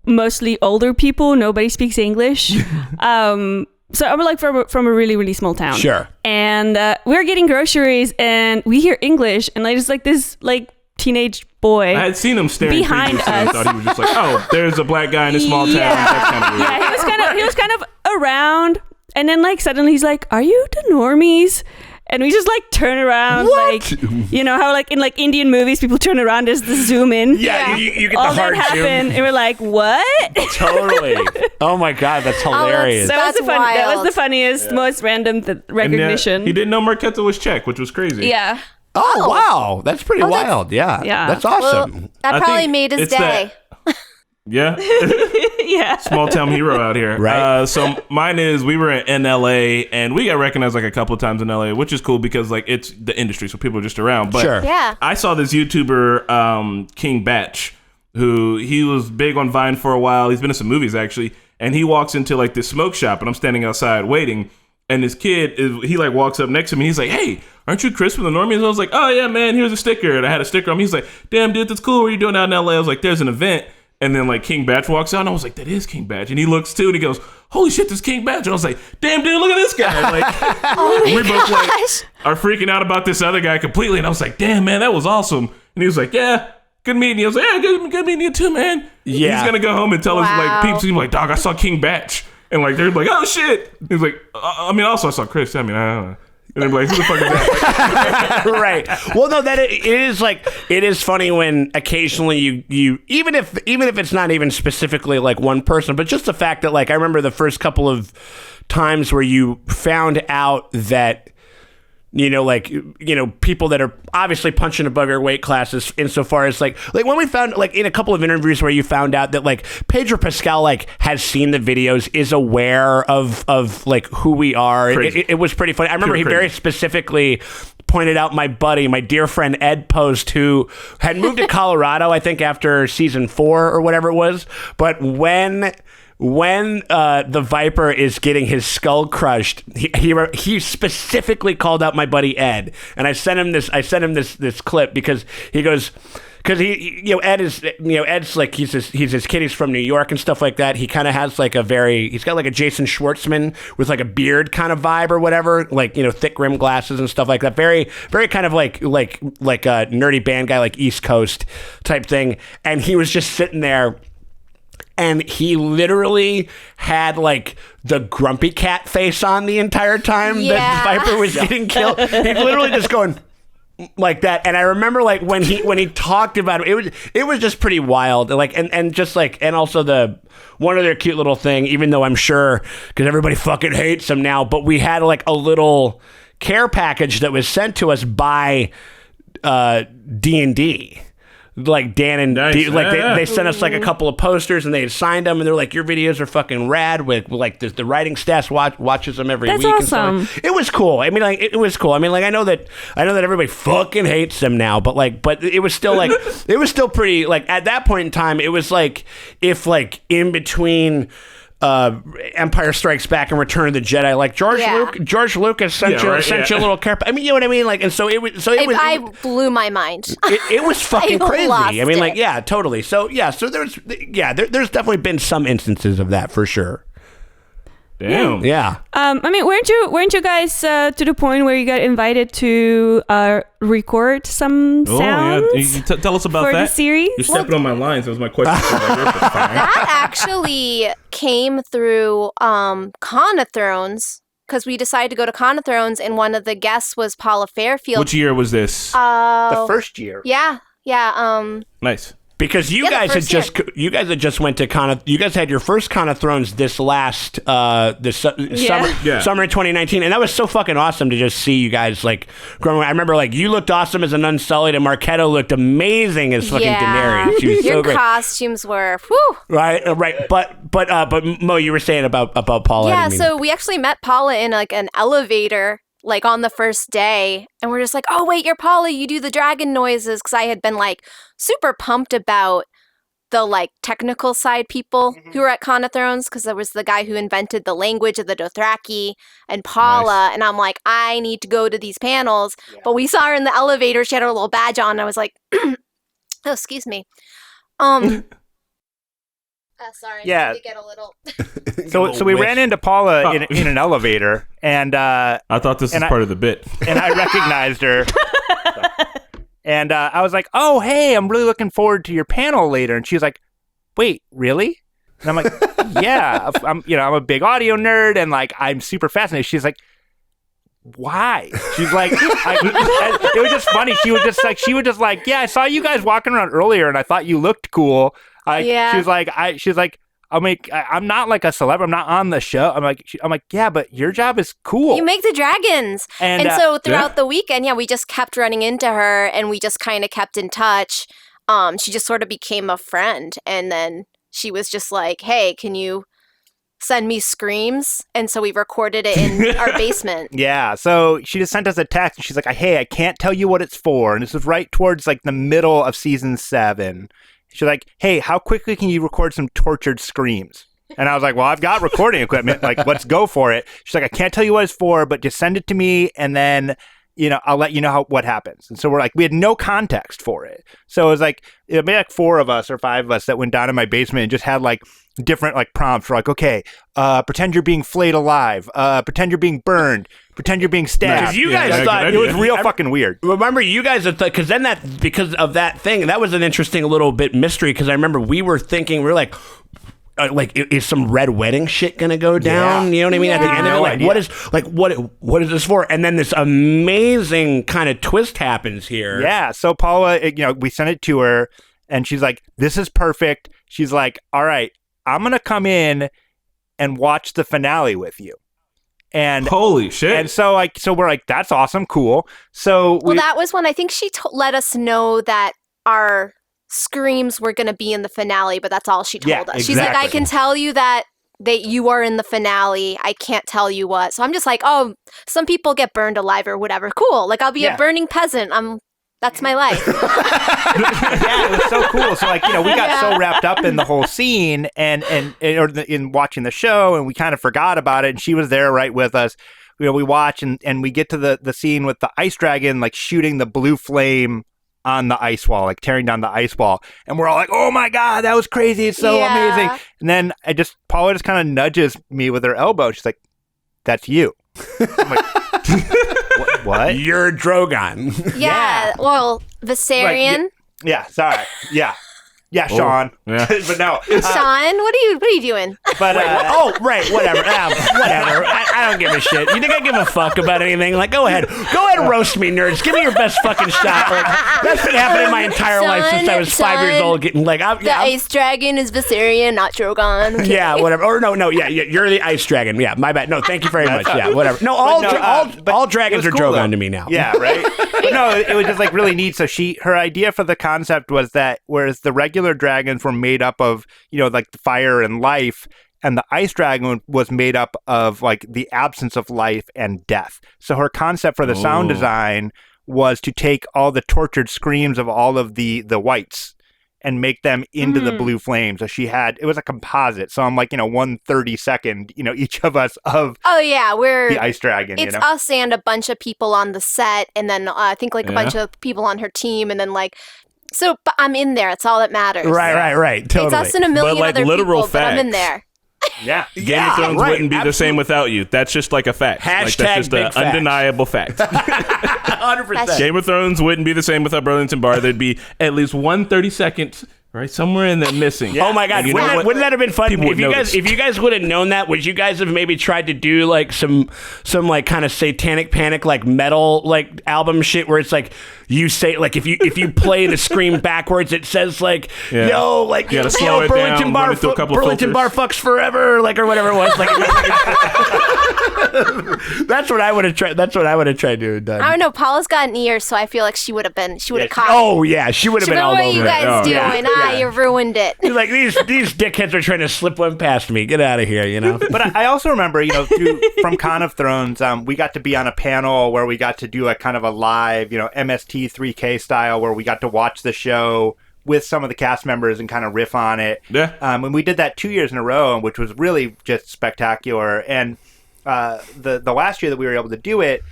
Mostly older people. Nobody speaks English. So I'm like from a really, really small town. Sure. And we're getting groceries, and we hear English, and there's like this like teenage boy. I had seen him staring behind us. I thought he was just like, oh, there's a black guy in a small town. That's kind of weird. Yeah, he was kind of around, and then like suddenly he's like, "Are you the Normies?" And we just like turn around, what? Like, you know how like in like Indian movies people turn around, there's the zoom in. Yeah, you get all the hard that happened, zoom. And we're like, what? Totally. Oh my god, that's hilarious. That was the funniest, most random recognition. And, he didn't know Marquetta was Czech, which was crazy. Yeah. Oh wow, that's pretty wild. Yeah, that's awesome. Well, that probably made his day. Yeah. Yeah. Small town hero out here. Right. So mine is, we were in LA, and we got recognized like a couple of times in LA, which is cool because like it's the industry, so people are just around. But sure. Yeah. I saw this YouTuber, King Batch, who he was big on Vine for a while. He's been in some movies actually, and he walks into like this smoke shop, and I'm standing outside waiting. And this kid, he like walks up next to me. He's like, "Hey, aren't you Chris from the Normies?" I was like, "Oh yeah, man, here's a sticker." And I had a sticker on me. He's like, "Damn, dude, that's cool. What are you doing out in LA?" I was like, "There's an event." And then like King Batch walks out, and I was like, "That is King Batch." And he looks too, and he goes, "Holy shit, this King Batch." And I was like, "Damn, dude, look at this guy." Like, we both like are freaking out about this other guy completely. And I was like, "Damn, man, that was awesome." And he was like, "Yeah, good meeting you." I was like, "Yeah, good meeting you too, man." Yeah. He's gonna go home and tell his like peeps. He's like, "Dog, I saw King Batch." And like they're like, "Oh shit!" He's like, "I mean, also I saw Chris. I mean, I don't know." And they're like, "Who the fuck is that?" Right. Well, no, that it is like, it is funny when occasionally you even if it's not even specifically like one person, but just the fact that like I remember the first couple of times where you found out that, people that are obviously punching above your weight classes, insofar as like when we found like in a couple of interviews where you found out that like Pedro Pascal like has seen the videos, is aware of like who we are. It was pretty funny. I remember he very specifically pointed out my dear friend Ed Post, who had moved to Colorado, I think after season 4 or whatever it was. But when the Viper is getting his skull crushed, he specifically called out my buddy Ed, and I sent him this clip because he goes, because Ed is, Ed's like, he's his kid, he's from New York and stuff like that. He kind of has like he's got like a Jason Schwartzman with like a beard kind of vibe or whatever, like, thick rim glasses and stuff like that. Very, very kind of like a nerdy band guy, like East Coast type thing. And he was just sitting there and he literally had like the grumpy cat face on the entire time that Viper was getting killed. He's literally just going like that. And I remember like when he talked about it was just pretty wild. Like and just like, and also the one other cute little thing, even though I'm sure because everybody fucking hates him now, but we had like a little care package that was sent to us by D&D. Like Dan and nice. they sent us like a couple of posters and they had signed them and they're like, your videos are fucking rad. With like the writing staff watches them every That's week. awesome. And stuff. It was cool. I mean, like it was cool. I mean, like I know that everybody fucking hates them now, but it was still like it was still pretty. Like at that point in time, it was like if like in between Empire Strikes Back and Return of the Jedi, like George Lucas sent you a little care. I mean, you know what I mean? Like, and so it was. I blew my mind. It was fucking crazy. I mean, like, it. yeah, totally. So there's definitely been some instances of that for sure. Damn. Yeah. I mean, weren't you guys to the point where you got invited to record some sounds? Tell us about for that. the series? You're stepping on my lines. That was my question. That actually came through Cana Thrones because we decided to go to Cana Thrones and one of the guests was Paula Fairfield. Which year was this? The first year. Yeah. Nice. Because you guys had just went to Cana. You guys had your first Cana Thrones this last summer in 2019, and that was so fucking awesome to just see you guys like growing. I remember like you looked awesome as an Unsullied, and Marketo looked amazing as fucking Daenerys. She was Your so great. costumes were whew. Right. But Mo, you were saying about Paula. Yeah, so we actually met Paula in like an elevator like on the first day and we're just like, oh wait, you're Paula, you do the dragon noises, because I had been like super pumped about the like technical side people who were at Cana Thrones, because there was the guy who invented the language of the Dothraki and Paula, and I'm like, I need to go to these panels. But we saw her in the elevator, she had her little badge on, and I was like, oh, excuse me. Sorry, Yeah. I did get a little. So we ran into Paula in an elevator, and I thought this was part of the bit. And I recognized her. And I was like, "Oh, hey, I'm really looking forward to your panel later." And she was like, "Wait, really?" And I'm like, "Yeah, I'm a big audio nerd, and like I'm super fascinated." She's like, "Why?" She's like, it was just funny. She was just like, "Yeah, I saw you guys walking around earlier, and I thought you looked cool." She was like, I'm not like a celeb. I'm not on the show. I'm like, yeah, but your job is cool. You make the dragons. And so throughout the weekend, we just kept running into her and we just kind of kept in touch. She just sort of became a friend. And then she was just like, hey, can you send me screams? And so we recorded it in our basement. Yeah. So she just sent us a text and she's like, hey, I can't tell you what it's for. And this was right towards like the middle of season 7. She's like, hey, how quickly can you record some tortured screams? And I was like, well, I've got recording equipment. Like, let's go for it. She's like, I can't tell you what it's for, but just send it to me. And then, I'll let you know what happens. And so we had no context for it. So it was like, maybe like 4 of us or 5 of us that went down in my basement and just had like different like prompts. We're like, okay, pretend you're being flayed alive. Pretend you're being burned. Pretend you're being stabbed. Because you guys thought it was real fucking weird. Remember, you guys had thought, because of that thing, that was an interesting little bit mystery. Because I remember we were like, is some red wedding shit gonna go down? You know what I mean? At the end of it, what is this for? And then this amazing kind of twist happens here. Yeah. So Paula, we sent it to her, and she's like, "This is perfect." She's like, "All right, I'm gonna come in and watch the finale with you." And holy shit! And so we're like, "That's awesome, cool." So that was when I think she let us know that our screams were going to be in the finale, but that's all she told us. Exactly. She's like, I can tell you that you are in the finale. I can't tell you what. So I'm just like, oh, some people get burned alive or whatever. Cool. Like I'll be a burning peasant. That's my life. Yeah, it was so cool. So we got so wrapped up in the whole scene and in watching the show, and we kind of forgot about it. And she was there right with us. We watch and we get to the scene with the ice dragon like shooting the blue flame on the ice wall, like tearing down the ice wall, and we're all like, "Oh my god, that was crazy! It's so amazing!" And then Paula just kind of nudges me with her elbow. She's like, "That's you." I'm like, what? You're Drogon. Yeah. Well, Viserion. Yeah. Sorry. Yeah. Yeah, Sean. Yeah. But no. Sean, what are you doing? But right, whatever. Whatever. I don't give a shit. You think I give a fuck about anything? Like, go ahead, roast me, nerds. Give me your best fucking shot. Like, that's been happening my entire life since I was 5 years old. Getting like, Ice dragon is Viserion, not Drogon. Okay. Yeah, whatever. Or no, yeah, you're the ice dragon. Yeah, my bad. No, thank you very much. Yeah, whatever. No, all dragons are cool, Drogon to me now. Yeah, right. But no, it was just like really neat. So her idea for the concept was that whereas the regular dragons were made up of, like the fire and life, and the ice dragon was made up of like the absence of life and death. So her concept for the sound design was to take all the tortured screams of all of the whites and make them into the blue flame. So it was a composite. So I'm like, 1/32, each of us of the ice dragon. It's us and a bunch of people on the set, and then I think like a bunch of people on her team, and then like. So, but I'm in there. It's all that matters. Right. Totally. It's us and a million like other literal people, but I'm in there. Yeah. Game of Thrones wouldn't be the same without you. That's just like a fact. Hashtag that's just big an fact. undeniable fact. 100%. Game of Thrones wouldn't be the same without Burlington Bar. There'd be at least 1/32, right? Somewhere in there missing. Yeah. Oh my God! Wouldn't that have been fun? People would If you guys would have known that, would you guys have maybe tried to do like some like kind of satanic panic like metal like album shit where it's like you say like if you play the scream backwards, it says like yo like you gotta slow it Burlington down, Bar run it through a couple of Burlington Bar fucks forever like or whatever it was like. That's what I would have tried. That's what I would have tried to have done. I don't know. Paula's got an ear, so I feel like she would have caught. Oh yeah, she would have been all what over are you it. guys doing? You ruined it. Like these dickheads are trying to slip one past me. Get out of here, But I also remember, from Cana Thrones, we got to be on a panel where we got to do a kind of a live, MST3K style, where we got to watch the show with some of the cast members and kind of riff on it. Yeah. And we did that 2 years in a row, which was really just spectacular. And the last year that we were able to do it,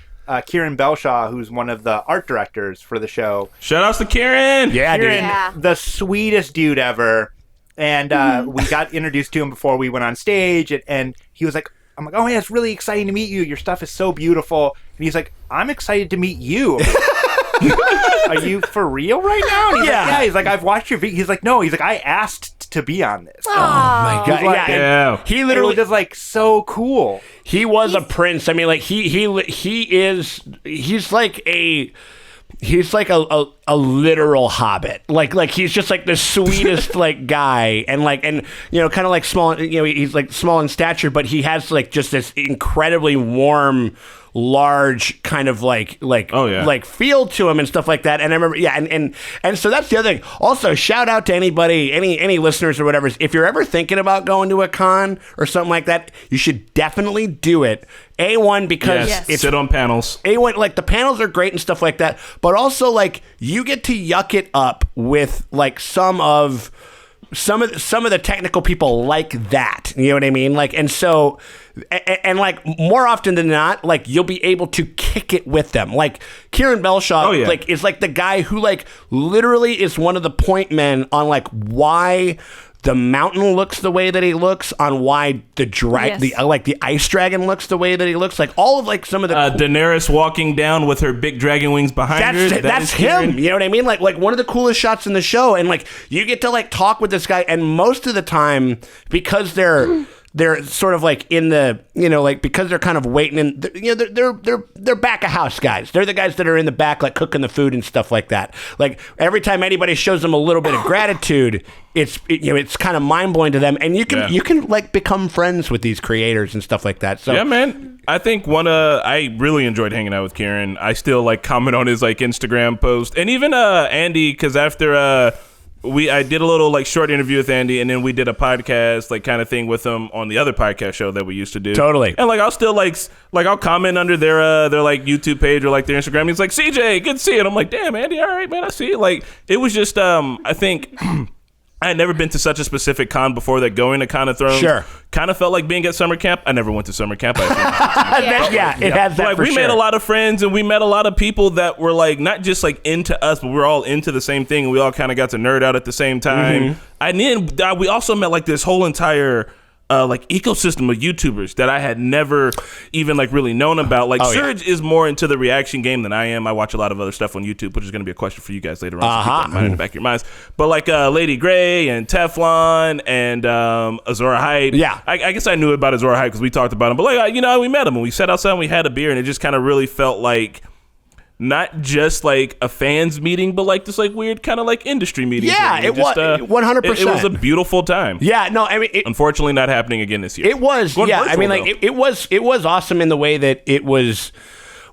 Kieran Mel Shaw, who's one of the art directors for the show. Shout outs to Kieran. Yeah, Kieran, dude. Yeah. The sweetest dude ever. And we got introduced to him before we went on stage, and he was like, I'm like, oh yeah, it's really exciting to meet you. Your stuff is so beautiful. And he's like, I'm excited to meet you. Are you for real right now? And he's like, yeah. He's like, I've watched your video. He's like, no. He's like, I asked to be on this. Oh my God. Like, Yeah. He It literally was just like so cool. He was a prince. I mean, like he's like a literal hobbit. Like he's just like the sweetest like guy, and kind of like small. He's like small in stature, but he has like just this incredibly warm, large kind of like feel to him and stuff like that. And I remember, and so that's the other thing. Also, shout out to anybody, any listeners or whatever. If you're ever thinking about going to a con or something like that, you should definitely do it. A1 because it's sit on panels. A1 like the panels are great and stuff like that, but also like you get to yuck it up with like some of the technical people like that. You know what I mean? Like, and so, and like more often than not, like you'll be able to kick it with them. Like Kieran Mel Shaw, like is like the guy who like literally is one of the point men on like why the mountain looks the way that he looks, on why the ice dragon looks the way that he looks, like all of like some of the Daenerys walking down with her big dragon wings behind her. That's him. You know what I mean? Like one of the coolest shots in the show, and like you get to like talk with this guy, and most of the time because they're sort of like in the, because they're kind of waiting and, they're back of house guys. They're the guys that are in the back, like cooking the food and stuff like that. Like every time anybody shows them a little bit of gratitude, it's kind of mind blowing to them. And you can like become friends with these creators and stuff like that. So yeah, man. I think I really enjoyed hanging out with Kieran. I still like comment on his like Instagram post, and even Andy, because after I did a little like short interview with Andy, and then we did a podcast like kind of thing with him on the other podcast show that we used to do. Totally. And like I'll still like I'll comment under their like YouTube page or like their Instagram. He's like, CJ, good to see you. And I'm like, damn, Andy, all right, man, I see it. Like it was just I think I had never been to such a specific con before that going to Cana Thrones kind of felt like being at summer camp. I never went to summer camp. It has that like, we made a lot of friends, and we met a lot of people that were like not just like into us, but we're all into the same thing, and we all kind of got to nerd out at the same time. And then we also met like this whole entire like ecosystem of YouTubers that I had never even like really known about. Like Surge is more into the reaction game than I am. I watch a lot of other stuff on YouTube, which is going to be a question for you guys later on. So keep that in mind in the back of your minds. But like Lady Gray and Teflon and Azora Hyde. Yeah. I guess I knew about Azora Hyde because we talked about him. But like, we met him and we sat outside and we had a beer, and it just kind of really felt like not just like a fans meeting, but like this like weird kind of like industry meeting. Yeah, it was 100%. It was a beautiful time. Yeah, no, I mean, unfortunately, not happening again this year. It was, yeah. I mean, like it was awesome in the way that it was.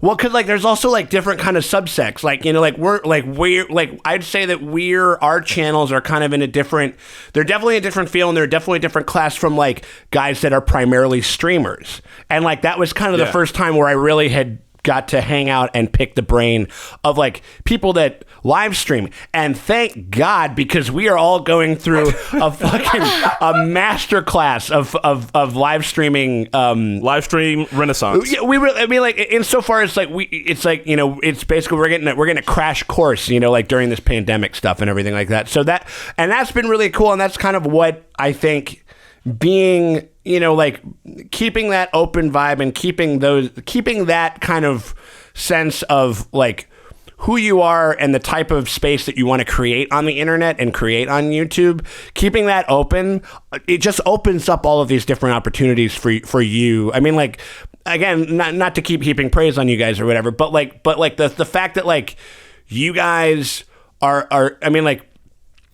Well, because like there's also like different kind of subsects. Like we're I'd say that our channels are kind of in a different. They're definitely a different feel, and they're definitely a different class from like guys that are primarily streamers. And like that was kind of the first time where I really had got to hang out and pick the brain of like people that live stream. And thank God, because we are all going through a master class of live streaming, live stream renaissance. Yeah, I mean, like insofar as like it's basically we're getting a crash course, like during this pandemic stuff and everything like that. So that's been really cool, and that's kind of what I think being, like keeping that open vibe and keeping that kind of sense of like who you are and the type of space that you want to create on the internet and create on YouTube, keeping that open, it just opens up all of these different opportunities for you. I mean, like, again, not to keep heaping praise on you guys or whatever, but the fact that like you guys are I mean, like,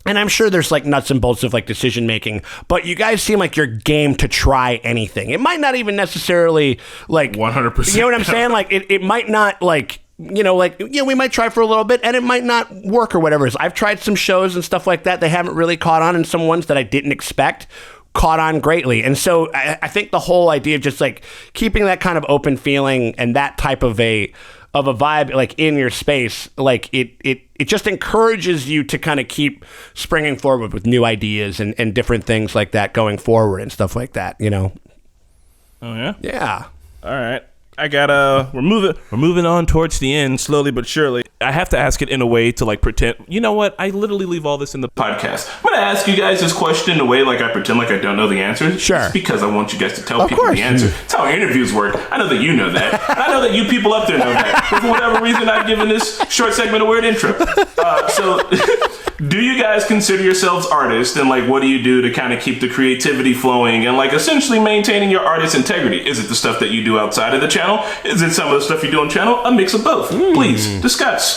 and I'm sure there's like nuts and bolts of like decision making, but you guys seem like you're game to try anything. It might not even necessarily like 100%. You know what I'm saying? Like it might not like, we might try for a little bit and it might not work or whatever. I've tried some shows and stuff like that. They haven't really caught on, and some ones that I didn't expect caught on greatly. And so I think the whole idea of just like keeping that kind of open feeling and that type of a vibe like in your space, like it just encourages you to kind of keep springing forward with new ideas and different things like that going forward and stuff like that, Oh yeah? Yeah. All right. We're moving on towards the end slowly but surely. I have to ask it in a way to like pretend, you know what? I literally leave all this in the podcast. I'm going to ask you guys this question in a way like I pretend like I don't know the answer. Sure. It's because I want you guys to tell people the answer. That's how interviews work. I know that you know that. And I know that you people up there know that. But for whatever reason, I've given this short segment a weird intro. So do you guys consider yourselves artists, and like what do you do to kind of keep the creativity flowing and like essentially maintaining your artist integrity? Is it the stuff that you do outside of the channel? Is it some of the stuff you do on channel? A mix of both. Please discuss.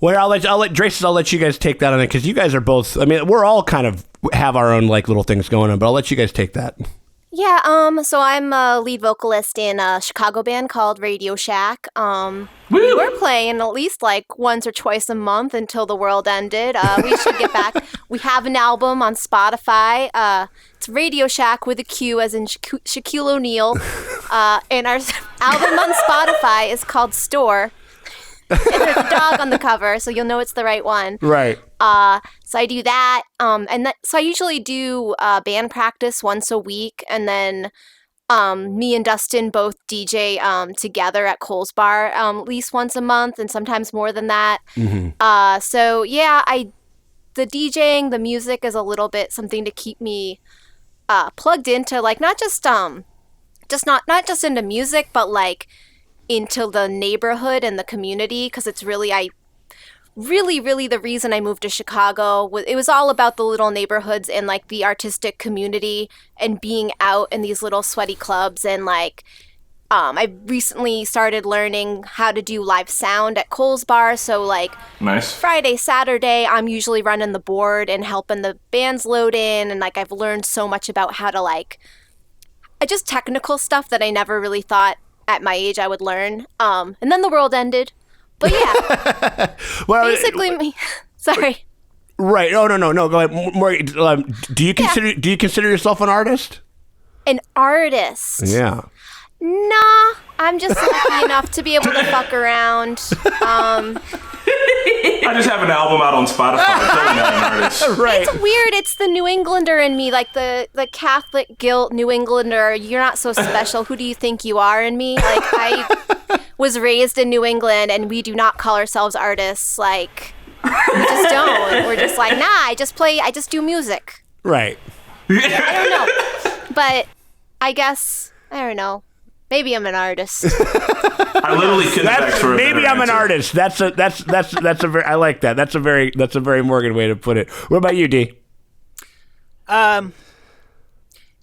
Well, I'll let you guys take that on it, because you guys are both, I mean, we're all kind of have our own like little things going on, but I'll let you guys take that. Yeah, so I'm a lead vocalist in a Chicago band called Radio Shack. We were playing at least like once or twice a month until the world ended. We should get back. We have an album on Spotify. It's Radio Shack with a Q as in Shaquille O'Neal. And our album on Spotify is called Store. And there's a dog on the cover, so you'll know it's the right one. Right. So I do that. So I usually do band practice once a week, and then me and Dustin both DJ together at Cole's Bar at least once a month, and sometimes more than that. Mm-hmm. So yeah, the DJing, the music is a little bit something to keep me plugged into, like not just into music, but like into the neighborhood and the community, because it's really the reason I moved to Chicago. It was all about the little neighborhoods and like the artistic community and being out in these little sweaty clubs. And like I recently started learning how to do live sound at Cole's Bar, so like nice. Friday, Saturday I'm usually running the board and helping the bands load in, and like I've learned so much about how to like just technical stuff that I never really thought at my age I would learn. And then the world ended. But yeah, well, basically, sorry. Right. Oh no. Go ahead. More. Do you consider yourself an artist? An artist? Yeah. Nah, I'm just lucky enough to be able to fuck around. I just have an album out on Spotify. Totally not an artist. Right. It's weird. It's the New Englander in me, like the Catholic guilt New Englander. You're not so special. Who do you think you are in me? Like I was raised in New England, and we do not call ourselves artists. Like we just don't. We're just like, nah. I just do music. Right. I don't know. But I guess, I don't know. Maybe I'm an artist. I literally couldn't ask for a maybe better I'm an answer. artist. That's a very I like that. That's a very Morgan way to put it. What about you, D?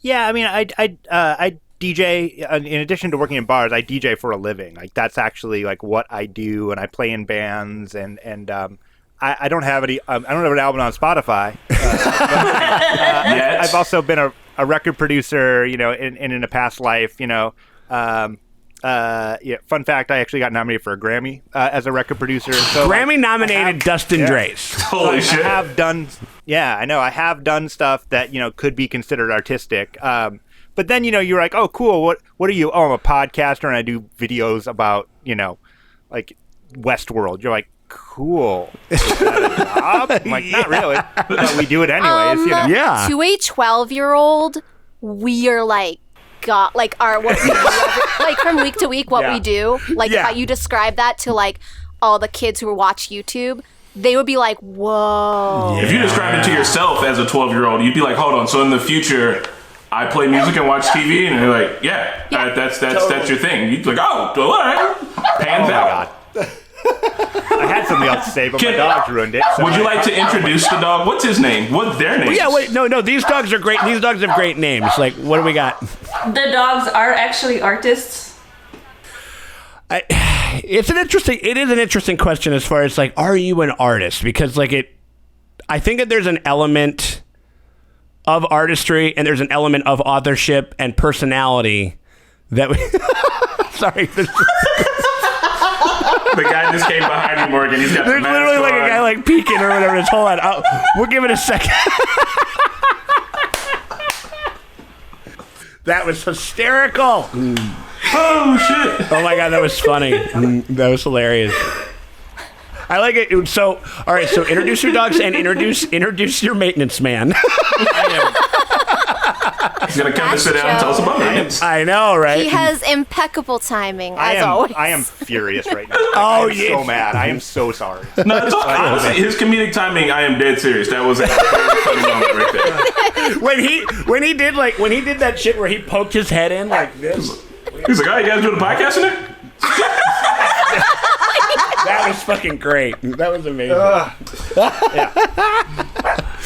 Yeah, I mean, I DJ. In addition to working in bars, I DJ for a living. Like that's actually like what I do, and I play in bands. And I don't have any. I don't have an album on Spotify. I've also been a record producer. You know, in a past life. You know. Yeah, fun fact, I actually got nominated for a Grammy as a record producer. So Grammy-nominated Dustin Drace. Holy shit. I have done, I know. I have done stuff that, could be considered artistic. But then, you're like, oh, cool. What are you? Oh, I'm a podcaster and I do videos about, like Westworld. You're like, cool. Is that a job? I'm like, not really. But we do it anyways, Yeah. To a 12-year-old, we are like, what we do, like from week to week, what we do. Like if you describe that to like all the kids who watch YouTube, they would be like, whoa. If you describe it to yourself as a 12-year-old, you'd be like, hold on. So in the future, I play music and watch TV, and you're like, that's your thing. You'd be like, oh, all right. Pans out. I had something else to say, but my dog ruined it. So Would you like to introduce the dog? What's his name? What's their name? Yeah, wait, no. These dogs are great. These dogs have great names. Like, what do we got? The dogs are actually artists. It is an interesting question as far as like, are you an artist? Because like I think that there's an element of artistry and there's an element of authorship and personality that we. Sorry. The guy just came behind you, Morgan. He's got There's the mask literally like on. a guy like peeking or whatever. Just hold on. We'll give it a second. That was hysterical. Oh, shit. Oh my God, that was funny. That was hilarious. I like it. So, all right. So, introduce your dogs and introduce your maintenance man. He's going to come and sit down and tell us about maintenance. I know, right? He has impeccable timing, as always. I am furious right now. Oh, I am so mad. I am so sorry. No, it's all, honestly, his comedic timing, I am dead serious. That was a very funny moment right there. when he did that shit where he poked his head in like this. He's like, oh, you guys doing a podcast in there? That was fucking great. That was amazing.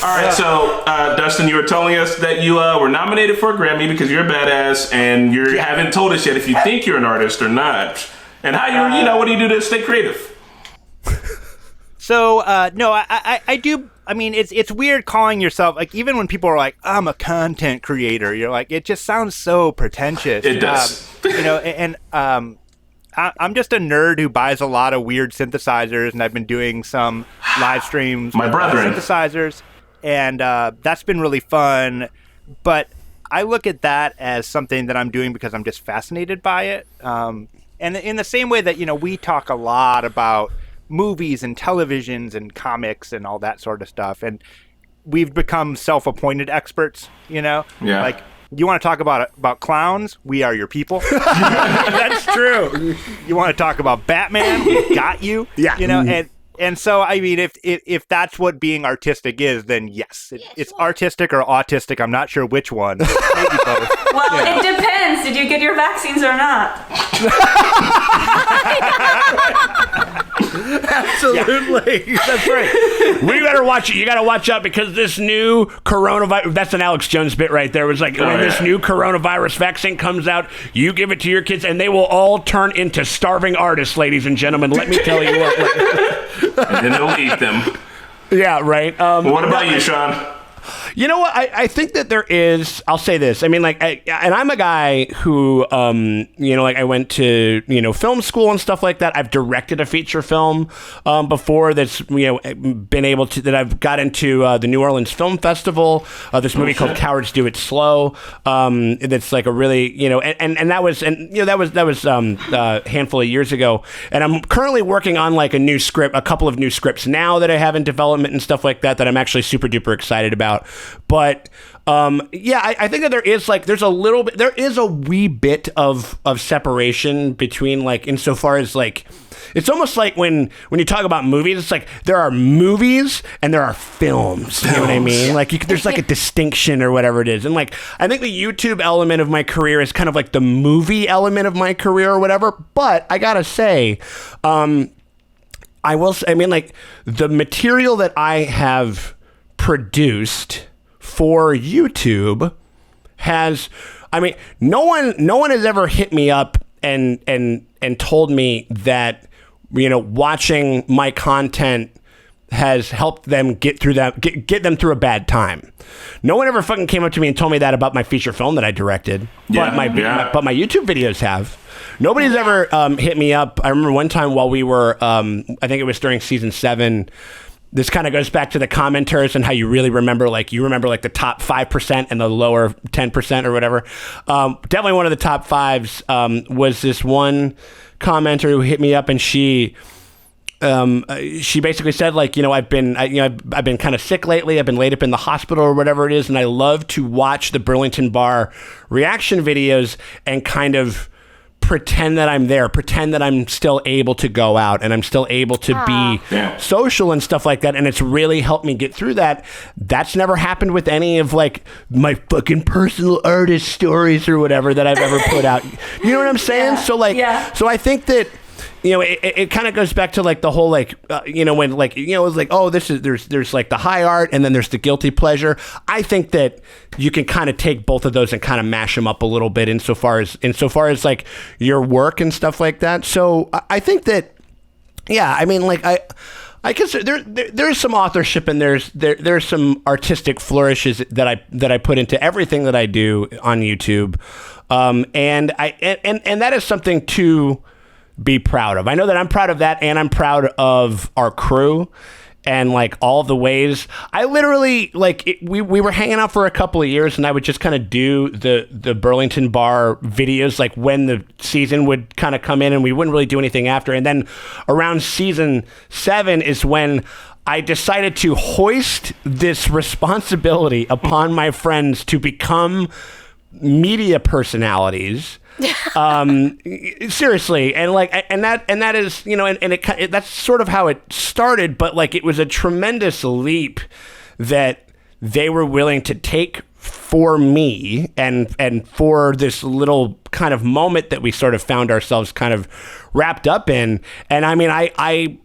All right, so Dustin, you were telling us that you were nominated for a Grammy because you're a badass, and you haven't told us yet if you think you're an artist or not, and how what do you do to stay creative? So no, I do. I mean, it's weird calling yourself, like, even when people are like, I'm a content creator, you're like, it just sounds so pretentious. It does. I'm just a nerd who buys a lot of weird synthesizers, and I've been doing some live streams My with brethren. synthesizers, and that's been really fun. But I look at that as something that I'm doing because I'm just fascinated by it. And in the same way that, we talk a lot about movies and televisions and comics and all that sort of stuff, and we've become self-appointed experts, Yeah. Like, you want to talk about clowns? We are your people. That's true. You want to talk about Batman? We got you. Yeah. And so, I mean, if that's what being artistic is, then yes, it's artistic or autistic. I'm not sure which one. Maybe both. Well, it depends. Did you get your vaccines or not? Absolutely. That's right. We gotta watch it. You gotta watch out because this new coronavirus, that's an Alex Jones bit right there. It was like, when this new coronavirus vaccine comes out, you give it to your kids and they will all turn into starving artists, ladies and gentlemen. Let me tell you what. And then they'll eat them. Yeah, right. What about you, Sean? You know what? I think that there is. I'll say this. I mean, like, and I'm a guy who, like, I went to, film school and stuff like that. I've directed a feature film before that's, been able to, that I've got into the New Orleans Film Festival. This movie called Cowards Do It Slow. That's like a really, and that was a handful of years ago. And I'm currently working on like a couple of new scripts now that I have in development and stuff like that I'm actually super duper excited about. But I think that there is a wee bit of separation between, like, insofar as, like, it's almost like when you talk about movies, it's like there are movies and there are films. You know what I mean? Like there's like a distinction or whatever it is. And like I think the YouTube element of my career is kind of like the movie element of my career or whatever. But I gotta say, like the material that I have produced for YouTube has, I mean, no one has ever hit me up and told me that, you know, watching my content has helped them get them through a bad time. No one ever fucking came up to me and told me that about my feature film that I directed. But my YouTube videos have. Nobody's ever hit me up. I remember one time while we were, I think it was during season 7. This kind of goes back to the commenters and how you really remember, like the top 5% and the lower 10% or whatever. Definitely one of the top 5s was this one commenter who hit me up, and she basically said, like, you know, I've been kind of sick lately. I've been laid up in the hospital or whatever it is, and I love to watch the Burlington Bar reaction videos and kind of pretend that I'm there, pretend that I'm still able to go out and I'm still able to be social and stuff like that. And it's really helped me get through that. That's never happened with any of like my fucking personal artist stories or whatever that I've ever put out. You know what I'm saying? So like, so I think that, you know, it kind of goes back to like the whole like, you know, when like, you know, it's like, oh, there's like the high art and then there's the guilty pleasure. I think that you can kind of take both of those and kind of mash them up a little bit insofar as like your work and stuff like that. So I think that, yeah, I mean, like I consider there's some authorship and there's some artistic flourishes that I put into everything that I do on YouTube, and that is something to be proud of. I know that I'm proud of that, and I'm proud of our crew and like all the ways. I literally we were hanging out for a couple of years, and I would just kind of do the Burlington Bar videos like when the season would kind of come in, and we wouldn't really do anything after. And then around season 7 is when I decided to hoist this responsibility upon my friends to become media personalities. Seriously, and like, and that is, you know, and that's sort of how it started, but like it was a tremendous leap that they were willing to take for me and for this little kind of moment that we sort of found ourselves kind of wrapped up in. And I mean, I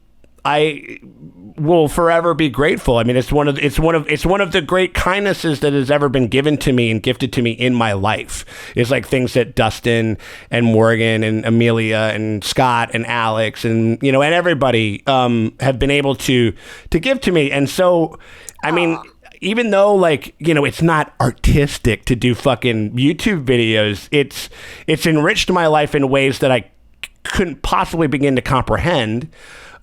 will forever be grateful. I mean, it's one of the great kindnesses that has ever been given to me and gifted to me in my life. It's like things that Dustin and Morgan and Amelia and Scott and Alex and, you know, and everybody have been able to give to me. And so, I mean, even though, like, you know, it's not artistic to do fucking YouTube videos, it's enriched my life in ways that I couldn't possibly begin to comprehend.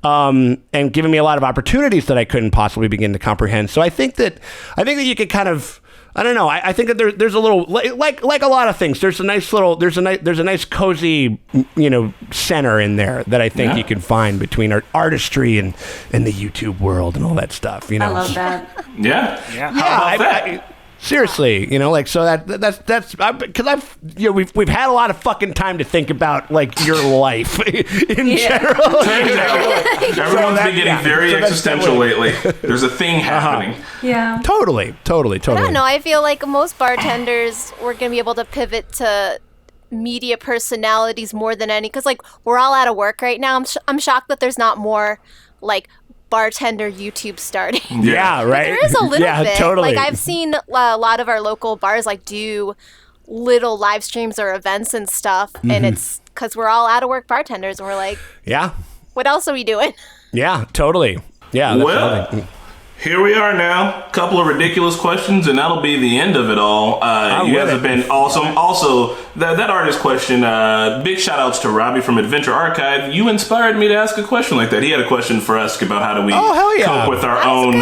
And giving me a lot of opportunities that I couldn't possibly begin to comprehend. So I think that you could kind of, I don't know. I think that there's a little, like a lot of things. There's a nice cozy, you know, center in there that I think you can find between our artistry and the YouTube world and all that stuff. You know, I love that. Yeah. How about that? Seriously, you know, like, so that's because I've, you know, we've had a lot of fucking time to think about like your life in general. Everyone's been getting very existential lately. There's a thing happening. Yeah. Totally. I don't know. I feel like most bartenders were going to be able to pivot to media personalities more than any, because like we're all out of work right now. I'm shocked that there's not more like bartender YouTube starting. Yeah, right. There is a little bit. Totally. Like I've seen a lot of our local bars like do little live streams or events and stuff, and it's because we're all out of work bartenders, and we're like, yeah, what else are we doing? Yeah, totally. Yeah. Well, here we are now. A couple of ridiculous questions, and that'll be the end of it all. You guys have been awesome. Also, that artist question, big shout outs to Robbie from Adventure Archive. You inspired me to ask a question like that. He had a question for us about how do we cope with our own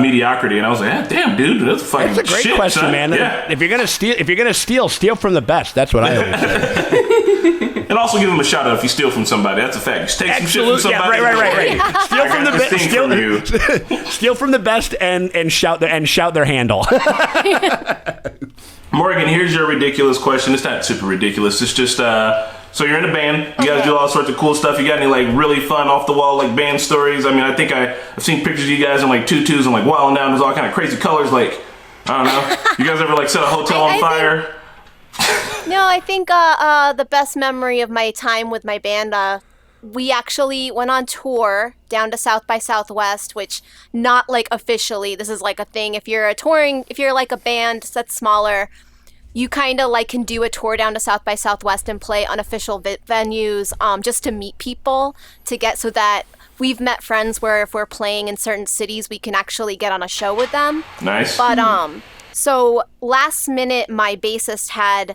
mediocrity, and I was like, damn, dude, that's fucking That's a great shit, question, son. man. Yeah. If you're gonna steal from the best. That's what I always say. And also give him a shout out if you steal from somebody. That's a fact. You take some shit from somebody. Right. Steal from the best. Steal from the best and shout their handle. Morgan, here's your ridiculous question. It's not super ridiculous. It's just So you're in a band. You guys do all sorts of cool stuff. You got any like really fun off the wall like band stories? I mean, I think I've seen pictures of you guys in like tutus and like wilding down. There's all kind of crazy colors. Like, I don't know. You guys ever like set a hotel on fire? No, I think the best memory of my time with my band, we actually went on tour down to South by Southwest, which not like officially, this is like a thing. If you're like a band that's smaller, you kind of like can do a tour down to South by Southwest and play unofficial venues just to meet people, to get so that we've met friends where if we're playing in certain cities, we can actually get on a show with them. Nice. But so last minute, my bassist had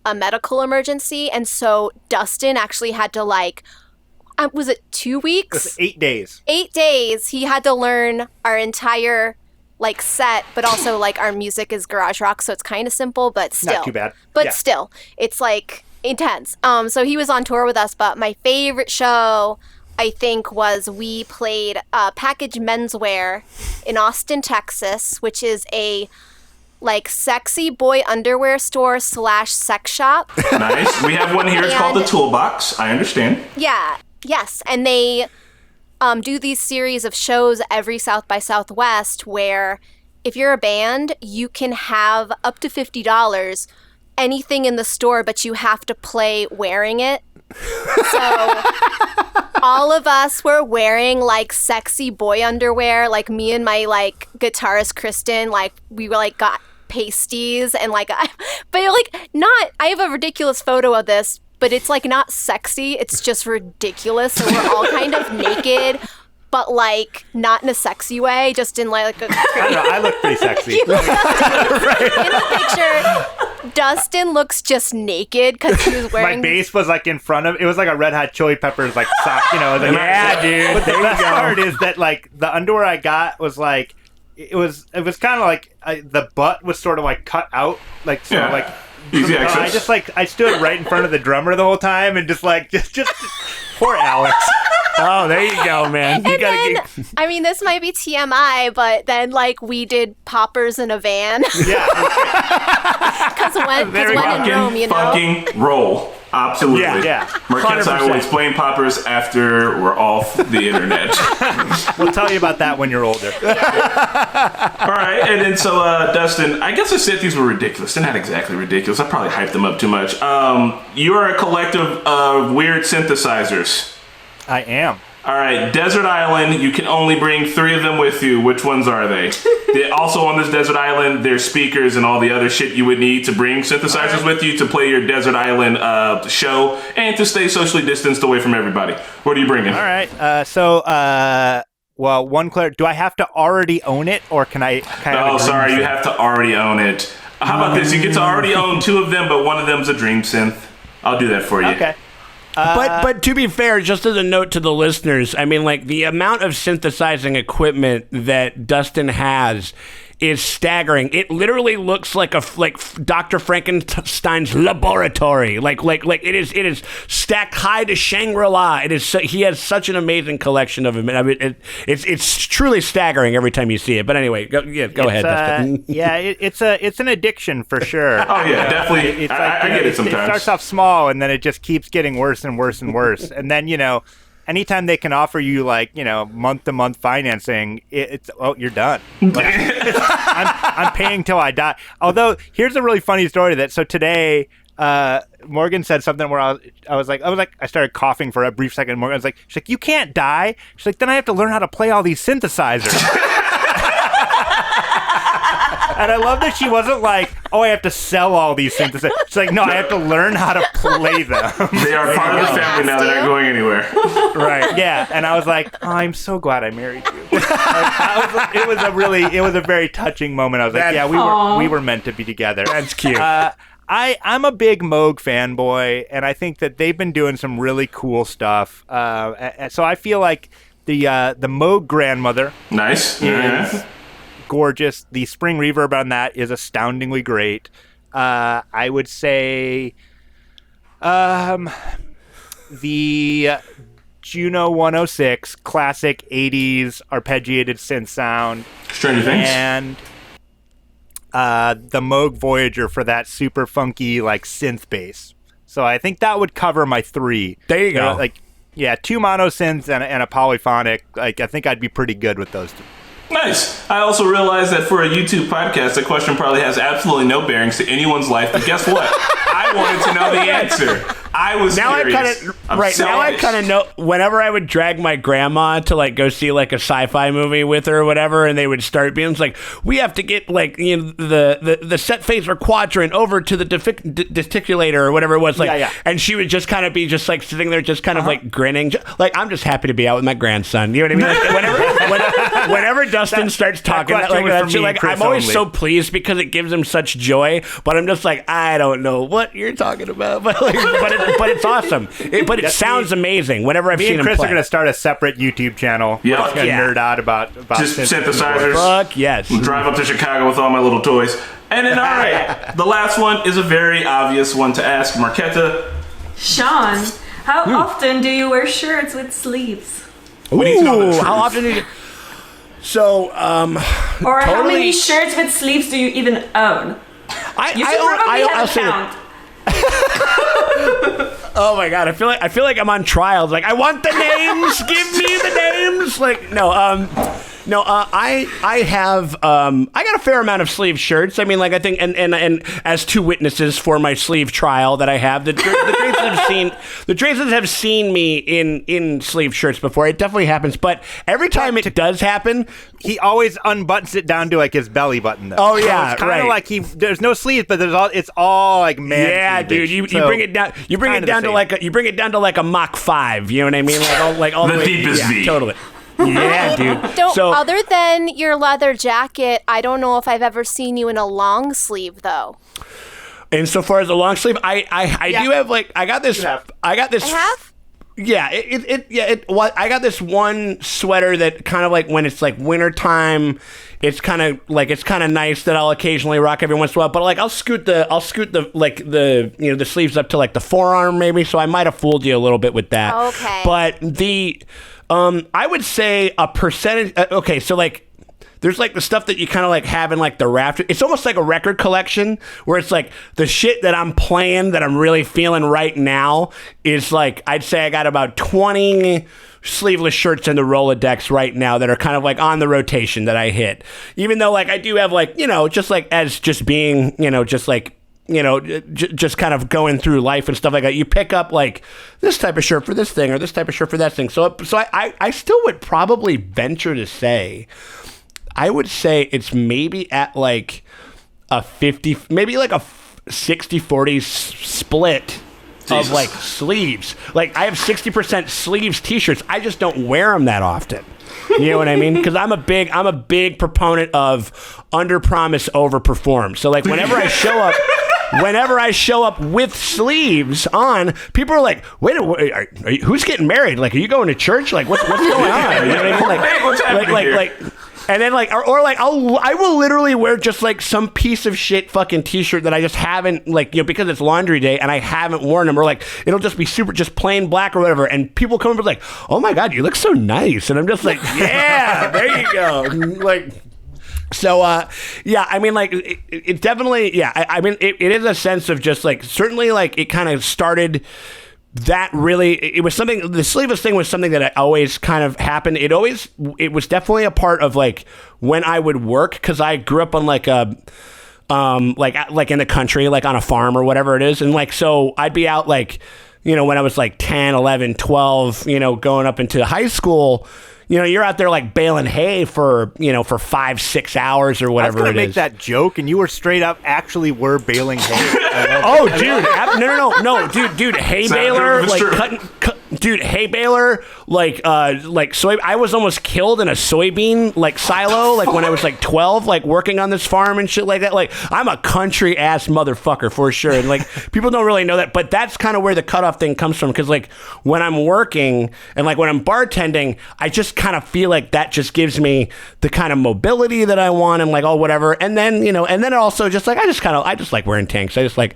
a medical emergency, and so Dustin actually had to like, was it 2 weeks? It was 8 days. 8 days. He had to learn our entire like set, but also like our music is garage rock, so it's kind of simple, but still. Not too bad. But still, it's like intense. So he was on tour with us, but my favorite show, I think, was we played Package Menswear in Austin, Texas, which is a like sexy boy underwear store / sex shop. Nice. We have one here. It's called the Toolbox. I understand. Yeah. Yes. And they do these series of shows every South by Southwest where if you're a band, you can have up to $50 anything in the store, but you have to play wearing it. So all of us were wearing like sexy boy underwear, like me and my like guitarist Kristen, like we were like got pasties and like but like not, I have a ridiculous photo of this, but it's like not sexy, it's just ridiculous. So we're all kind of naked, but like not in a sexy way, just in like a I don't know, I look pretty sexy. In the picture, Dustin looks just naked because he was wearing. My bass was like in front of it. Was like a Red Hot Chili Peppers like sock, you know. Like, Yeah, dude. But the best part is that like the underwear I got was like it was kind of like the butt was sort of like cut out, like so like. Easy So access. I just like I stood right in front of the drummer the whole time and just poor Alex. Oh, there you go, man. You And gotta then, get. I mean, this might be TMI, but then like we did poppers in a van. Yeah. Because when in Rockin', Rome, you know. funking, roll. Absolutely. Yeah. Marquette and I will 100%. explain poppers after we're off the internet. We'll tell you about that when you're older. All right, and then so Dustin, I guess I said these were ridiculous. They're not exactly ridiculous. I probably hyped them up too much. You are a collective of weird synthesizers. I am. All right, Desert Island, you can only bring 3 of them with you. Which ones are they? Also on this desert island, there's speakers and all the other shit you would need to bring synthesizers with you to play your desert island show and to stay socially distanced away from everybody. What are you bringing? All right. Well, one clear. Do I have to already own it, or can I? Oh, sorry, you have to already own it. How about this? You get to already own 2 of them, but one of them's a dream synth. I'll do that for you. Okay. But to be fair, just as a note to the listeners, I mean, like the amount of synthesizing equipment that Dustin has is staggering. It literally looks like Dr. Frankenstein's laboratory. Like it is stacked high to Shangri-La. It is. He has such an amazing collection of them. I mean, it's truly staggering every time you see it. But anyway, go ahead, Dustin. Yeah, it's an addiction for sure. Oh yeah, definitely. It's I get it It sometimes. starts off small and then it just keeps getting worse and worse and worse. And then anytime they can offer you month-to-month financing, you're done. I'm paying till I die. Although here's a really funny story so today Morgan said something where I started coughing for a brief second. Morgan was like, she's like, you can't die. She's like, then I have to learn how to play all these synthesizers. And I love that she wasn't like, oh, I have to sell all these synthesizers. She's like, no, I have to learn how to play them. They are part of the family now. They're not going anywhere. Right. Yeah. And I was like, oh, I'm so glad I married you. It was a very touching moment. I was like, yeah, we were meant to be together. That's cute. I'm a big Moog fanboy, and I think that they've been doing some really cool stuff. So I feel like the Moog grandmother Nice. is gorgeous. The spring reverb on that is astoundingly great. I would say the Juno 106, classic 80s arpeggiated synth sound. Stranger Things. And the Moog Voyager for that super funky like synth bass. So I think that would cover my 3. There you go. Like, yeah, 2 monosynths and a polyphonic. Like, I think I'd be pretty good with those 2. Nice. I also realized that for a YouTube podcast, the question probably has absolutely no bearings to anyone's life. But guess what? I wanted to know the answer. I was now curious. I kind of know. Whenever I would drag my grandma to like go see like a sci-fi movie with her or whatever, and they would start being like, "We have to get like the set phaser quadrant over to the disticulator or whatever it was." Like, and she would just kind of be just like sitting there, just kind of like grinning, like I'm just happy to be out with my grandson. You know what I mean? Like, whenever Dustin starts talking like that, I'm always so pleased because it gives him such joy. But I'm just like, I don't know what you're talking about, but it's awesome. It sounds amazing. Whenever I've seen him play. Chris are going to start a separate YouTube channel. Yeah, we're just going to nerd out about just synthesizers. Fuck yes. Drive up to Chicago with all my little toys. And then, all right, the last one is a very obvious one to ask Marquetta. Sean, how often do you wear shirts with sleeves? We need to know the truth. How often do you? So, or how many shirts with sleeves do you even own? I'll say that. Oh my god, I feel like I'm on trials. Like, I want the names. Give me the names. Like, no, I have I got a fair amount of sleeve shirts. I mean, like, I think and as 2 witnesses for my sleeve trial that I have, the Draces have seen me in sleeve shirts before. It definitely happens, but every time it does happen, he always unbuttons it down to like his belly button though. Oh yeah, so it's kind of like there's no sleeves, but it's all like man. Yeah, dude, you bring it down. You bring it down to like a Mach 5. You know what I mean? Like all the way, deepest V. Totally. Yeah, dude. Other than your leather jacket, I don't know if I've ever seen you in a long sleeve though. And so far as a long sleeve, I do have like I got this. I have. Yeah, I got this one sweater that kind of like when it's like wintertime, it's kind of nice that I'll occasionally rock every once in a while. But like I'll scoot the like the the sleeves up to like the forearm maybe. So I might have fooled you a little bit with that. Okay. But the I would say a percentage. Okay, so like. There's like the stuff that you kind of like have in like the rafter. It's almost like a record collection where it's like the shit that I'm playing that I'm really feeling right now is like, I'd say I got about 20 sleeveless shirts in the Rolodex right now that are kind of like on the rotation that I hit. Even though like I do have like, just like as just being, just like, just kind of going through life and stuff like that. You pick up like this type of shirt for this thing or this type of shirt for that thing. So I still would probably venture to say, I would say it's maybe at like a 50, maybe like a 60-40 split of like sleeves. Like I have 60% sleeves t-shirts. I just don't wear them that often. You know what I mean? Because I'm a big proponent of under promise, over perform. So like whenever I show up with sleeves on, people are like, "Wait, who's getting married? Like, are you going to church? Like, what's going on?" You know what I mean? Like, what's happening here? And then like, or like, I will literally wear just like some piece of shit fucking t-shirt that I just haven't like, because it's laundry day and I haven't worn them, or like it'll just be just plain black or whatever, and people come up and like, "Oh my god, you look so nice," and I'm just like, yeah, there you go, like. So, yeah, I mean, like, it definitely, yeah, I mean, it is a sense of just like, certainly like it kind of started. That really, it was something, the sleeveless thing was something that always kind of happened. It was definitely a part of like when I would work, because I grew up on like a, like in the country, like on a farm or whatever it is. And like, so I'd be out like, when I was like 10, 11, 12, going up into high school, you're out there like baling hay for 5-6 hours or whatever it is. I was gonna make that joke, and you were straight up actually were baling hay. Oh, dude, no, dude, hay baler, like cutting, dude, hay baler, like soy. I was almost killed in a soybean like silo, like when I was like 12, like working on this farm and shit like that. Like I'm a country ass motherfucker for sure, and like people don't really know that, but that's kind of where the cutoff thing comes from. Because like when I'm working and like when I'm bartending, I just kind of feel like that just gives me the kind of mobility that I want and like whatever. And then and then also just like I just like wearing tanks. I just like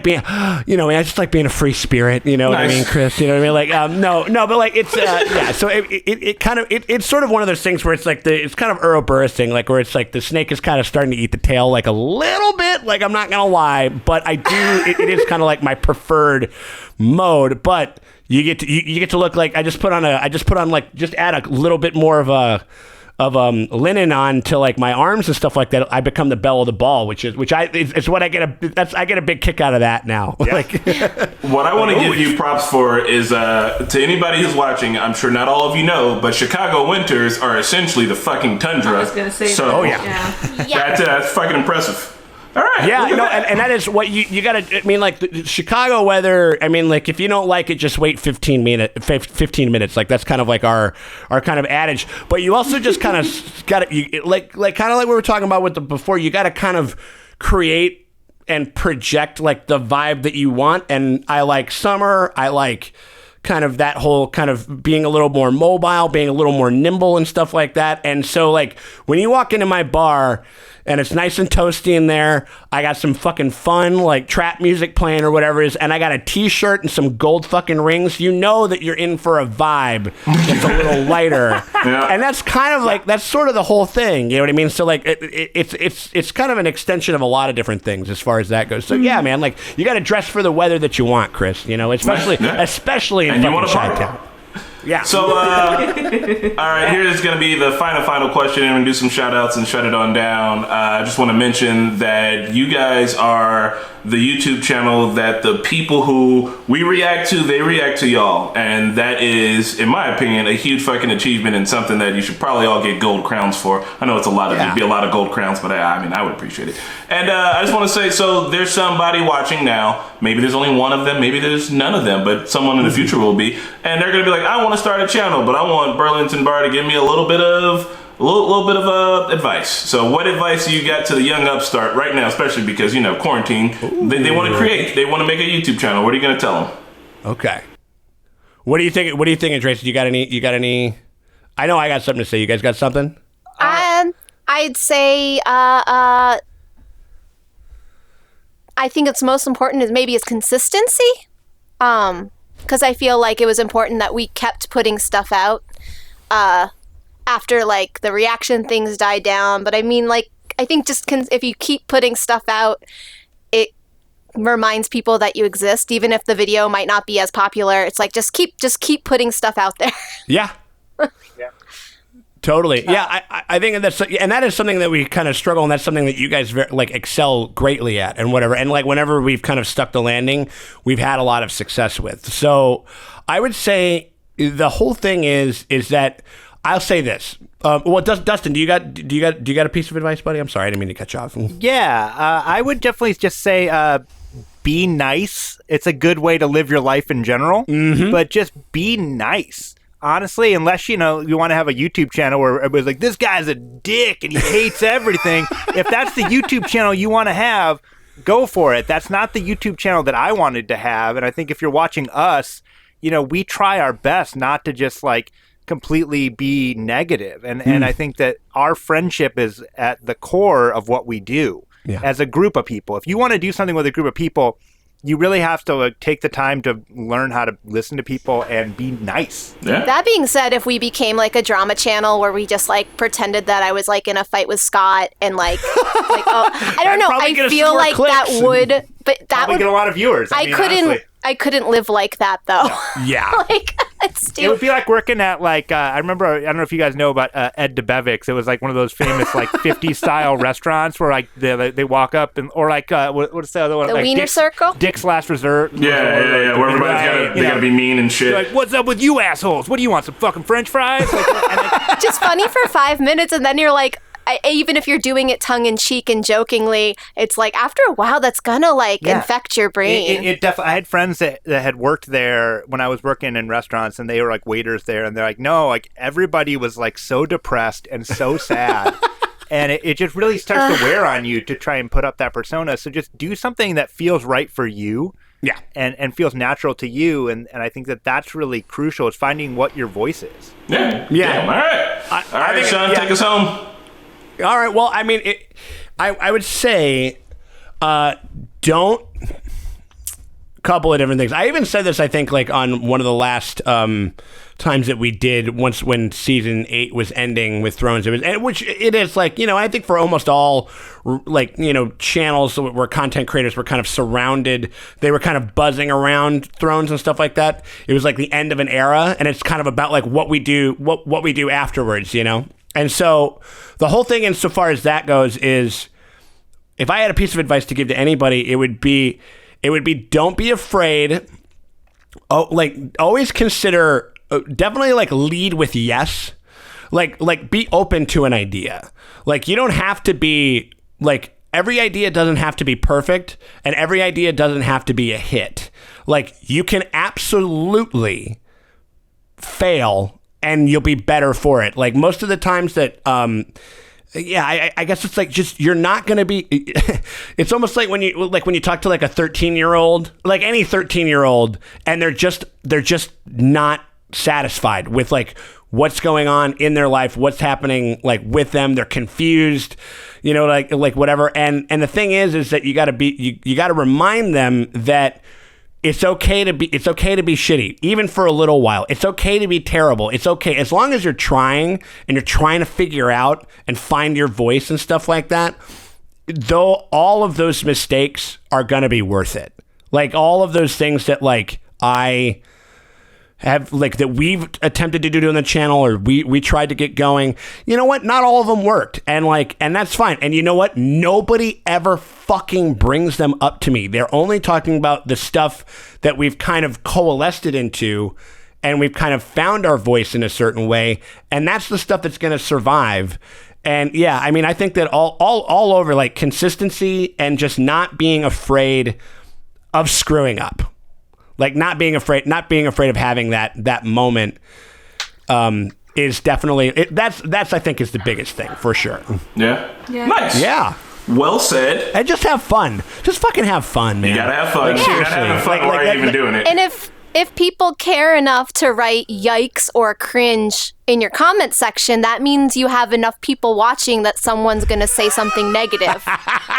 being I just like being a free spirit. You know what I mean, Chris? know what I mean? Like, no, but like it's yeah. So it's sort of one of those things where it's like it's kind of Ouroboros-ing, like where it's like the snake is kind of starting to eat the tail, like a little bit. Like I'm not gonna lie, but I do. It is kind of like my preferred mode, but. You get to look like I just put on like just add a little bit more of linen on to like my arms and stuff like that. I become the belle of the ball, it's what I get I get a big kick out of that now. Yeah. Like what I want to give you props for is to anybody who's watching. I'm sure not all of you know, but Chicago winters are essentially the fucking tundra. I was gonna say so. that. Yeah. That's fucking impressive. All right. Yeah, no, and that is what you got to. I mean, like the Chicago weather. I mean, like if you don't like it, just wait 15 minutes. Like that's kind of like our kind of adage. But you also just kind of got to like kind of like we were talking about with the before. You got to kind of create and project like the vibe that you want. And I like summer. I like kind of that whole kind of being a little more mobile, being a little more nimble and stuff like that. And so like when you walk into my bar. And it's nice and toasty in there. I got some fucking fun, like trap music playing or whatever it is. And I got a t-shirt and some gold fucking rings. You know that you're in for a vibe that's a little lighter. Yeah. And that's kind of like, that's sort of the whole thing. You know what I mean? So like, it's kind of an extension of a lot of different things as far as that goes. So yeah, man, like you got to dress for the weather that you want, Chris, you know, especially in fucking Chi-Town. Yeah. So, all right, here's going to be the final question, and we're going to do some shout-outs and shut it on down. I just want to mention that you guys are the YouTube channel that the people who we react to, they react to y'all. And that is, in my opinion, a huge fucking achievement and something that you should probably all get gold crowns for. I know it's it'd be a lot of gold crowns, but I mean, I would appreciate it. And I just want to say, so there's somebody watching now. Maybe there's only one of them, maybe there's none of them, but someone in the future will be. And they're going to be like, I want to start a channel, but I want Burlington Bar to give me a little bit of advice. So what advice do you got to the young upstart right now, especially because, you know, quarantine, they want to create, they want to make a YouTube channel. What are you going to tell them? Okay. What do you think, Tracy? You got any, I know I got something to say. You guys got something? I'd say, I think it's most important is consistency. Because I feel like it was important that we kept putting stuff out, after like the reaction things died down. But I mean, like, I think just if you keep putting stuff out, it reminds people that you exist, even if the video might not be as popular. It's like, just keep putting stuff out there. Yeah. Yeah. Totally. Yeah. I think that is something that we kind of struggle, and that's something that you guys excel greatly at and whatever. And like whenever we've kind of stuck the landing, we've had a lot of success with. So I would say the whole thing is that I'll say this. Well, Dustin, do you got a piece of advice, buddy? I'm sorry, I didn't mean to cut you off. Yeah, I would definitely just say be nice. It's a good way to live your life in general, but just be nice. Honestly, unless, you know, you want to have a YouTube channel where everybody's like, this guy's a dick and he hates everything. If that's the YouTube channel you want to have, go for it. That's not the YouTube channel that I wanted to have. And I think if you're watching us, you know, we try our best not to just like completely be negative. And I think that our friendship is at the core of what we do as a group of people. If you want to do something with a group of people, you really have to take the time to learn how to listen to people and be nice. Yeah. That being said, if we became like a drama channel where we just like pretended that I was like in a fight with Scott and like I don't know, I feel like that would, but that would get a lot of viewers. I couldn't live like that though. No. Yeah. Like it would be like working at like I remember, I don't know if you guys know about Ed DeBevick's. It was like one of those famous like 50s style restaurants where like they walk up and or like what's the other one? The like Wiener Circle. Dick's Last Resort. Yeah. Where everybody's gotta be mean and shit. Like, what's up with you assholes? What do you want? Some fucking French fries? Just funny for 5 minutes, and then you're like. Even if you're doing it tongue-in-cheek and jokingly, it's like after a while that's gonna infect your brain. It definitely. I had friends that had worked there when I was working in restaurants, and they were like waiters there, and they're like, no, like everybody was like so depressed and so sad, and it just really starts to wear on you to try and put up that persona. So just do something that feels right for you. Yeah, and feels natural to you, and I think that's really crucial. Is finding what your voice is. Yeah. All right, Sean, take us home. All right. Well, I mean, I would say don't couple of different things. I even said this, I think, like on one of the last times that we did when season 8 was ending with Thrones. Which it is like, I think for almost all like, channels where content creators were kind of surrounded, they were kind of buzzing around Thrones and stuff like that. It was like the end of an era, and it's kind of about like what we do afterwards, And so the whole thing, insofar as that goes, is if I had a piece of advice to give to anybody, it would be don't be afraid. Oh, like always consider, definitely like lead with yes. Like be open to an idea. Like you don't have to be like, every idea doesn't have to be perfect, and every idea doesn't have to be a hit. Like you can absolutely fail and you'll be better for it. Like most of the times that, I guess it's like just you're not going to be. It's almost like when you talk to like a 13-year-old, like any 13-year-old, and they're just not satisfied with like what's going on in their life, what's happening like with them. They're confused, like whatever. And the thing is that you got to remind them that it's okay to be shitty, even for a little while. It's okay to be terrible. It's okay as long as you're trying and you're trying to figure out and find your voice and stuff like that. Though all of those mistakes are gonna be worth it. Like all of those things that like I have like that we've attempted to do on the channel, or we tried to get going. You know what? Not all of them worked, and that's fine. And you know what? Nobody ever fucking brings them up to me. They're only talking about the stuff that we've kind of coalesced it into, and we've kind of found our voice in a certain way, and that's the stuff that's going to survive. And yeah, I mean, I think that all over, like consistency and just not being afraid of screwing up. Like not being afraid of having that moment is definitely that's I think is the biggest thing for sure. Yeah. Nice. Yeah. Well said. And just have fun. Just fucking have fun, man. You gotta have fun. Like, you gotta have fun, or are you even doing it? And if people care enough to write yikes or cringe in your comment section, that means you have enough people watching that someone's going to say something negative.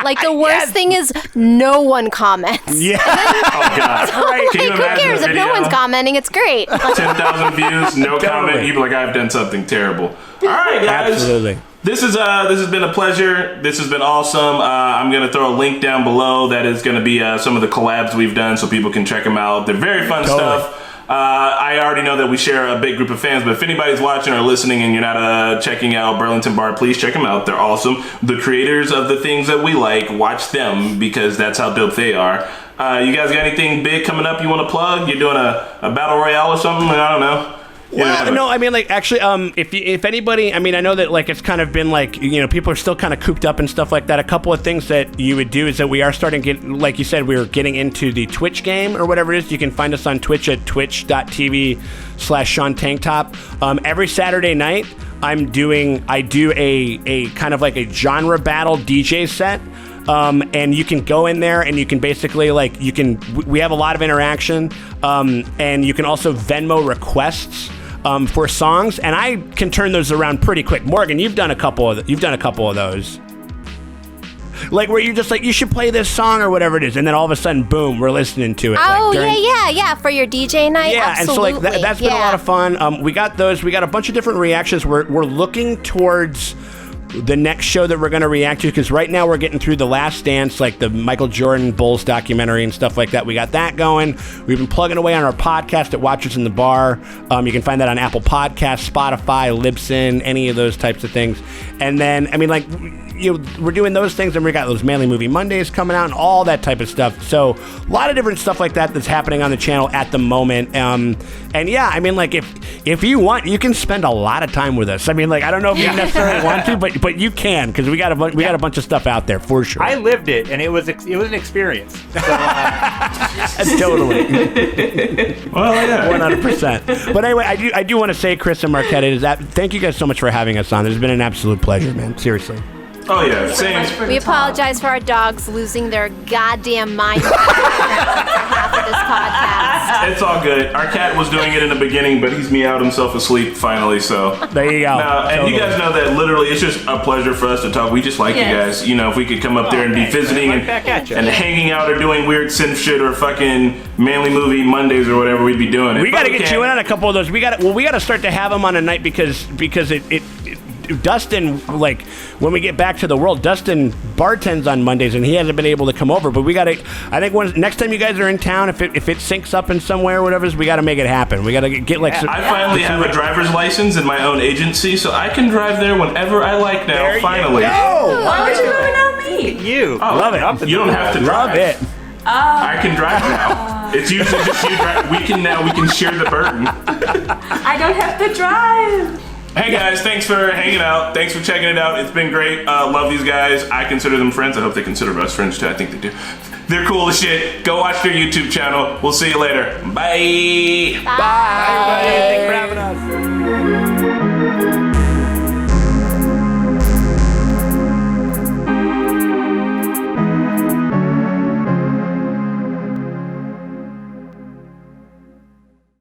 Like the worst thing is no one comments. Yeah. Oh God. So, like, who cares if no one's commenting? It's great. 10,000 views, no comment. You'd be like, I've done something terrible. All right, guys. Absolutely. This has been a pleasure. This has been awesome. I'm going to throw a link down below that is going to be some of the collabs we've done so people can check them out. They're very fun stuff. I already know that we share a big group of fans, but if anybody's watching or listening and you're not checking out Burlington Bar, please check them out. They're awesome. The creators of the things that we like, watch them because that's how dope they are. You guys got anything big coming up you want to plug? You're doing a battle royale or something? I don't know. Well, no, I mean, like, actually, if anybody, I mean, I know that, like, it's kind of been, like, people are still kind of cooped up and stuff like that. A couple of things that you would do is that we are starting to get, like you said, we're getting into the Twitch game or whatever it is. You can find us on Twitch at twitch.tv/SeanTankTop. Every Saturday night, I do a kind of like a genre battle DJ set. And you can go in there and you can basically we have a lot of interaction, and you can also Venmo requests for songs, and I can turn those around pretty quick. Morgan, you've done a couple of those, like where you're just like, you should play this song or whatever it is, and then all of a sudden, boom, we're listening to it. Oh, yeah, for your DJ night. Yeah, absolutely. And so that's been a lot of fun. We got those. We got a bunch of different reactions. We're looking towards the next show that we're going to react to, because right now we're getting through The Last Dance, like the Michael Jordan Bulls documentary and stuff like that. We got that going. We've been plugging away on our podcast at Watchers in the Bar. You can find that on Apple Podcasts, Spotify, Libsyn, any of those types of things. And then, I mean, like, we're doing those things, and we got those Manly Movie Mondays coming out and all that type of stuff. So a lot of different stuff like that that's happening on the channel at the moment. And yeah, I mean, like, if you want, you can spend a lot of time with us. I mean, like, I don't know if you necessarily want to, but you can, because we got a bunch of stuff out there for sure. I lived it, and it was an experience. So, totally. Well, yeah, 100%. But anyway, I do want to say, Chris and Marquette, thank you guys so much for having us on. It's been an absolute pleasure, man. Seriously. Oh yeah, same. We apologize for our dogs losing their goddamn mind for half with this podcast. It's all good. Our cat was doing it in the beginning, but he's meowed himself asleep finally, so. There you go. And you guys know that literally it's just a pleasure for us to talk. We just like you guys. You know, if we could come up there and be visiting and hanging out or doing weird synth shit or fucking Manly Movie Mondays or whatever, we'd be doing it. We got to get you in on a couple of those. We got to start to have them on a night because it Dustin, like, when we get back to the world, Dustin bartends on Mondays and he hasn't been able to come over, but we got to, I think next time you guys are in town, if it syncs up in somewhere or whatever, we got to make it happen. We got to get like I finally have a driver's license in my own agency, so I can drive there whenever I like now, there finally. Why would you ruin on me? You. Love it. You don't have to drive. Love it. I can drive now. It's usually just you drive. We can share the burden. I don't have to drive. Hey guys, thanks for hanging out. Thanks for checking it out. It's been great. Love these guys. I consider them friends. I hope they consider us friends too. I think they do. They're cool as shit. Go watch their YouTube channel. We'll see you later. Bye. Bye. Thanks for having us.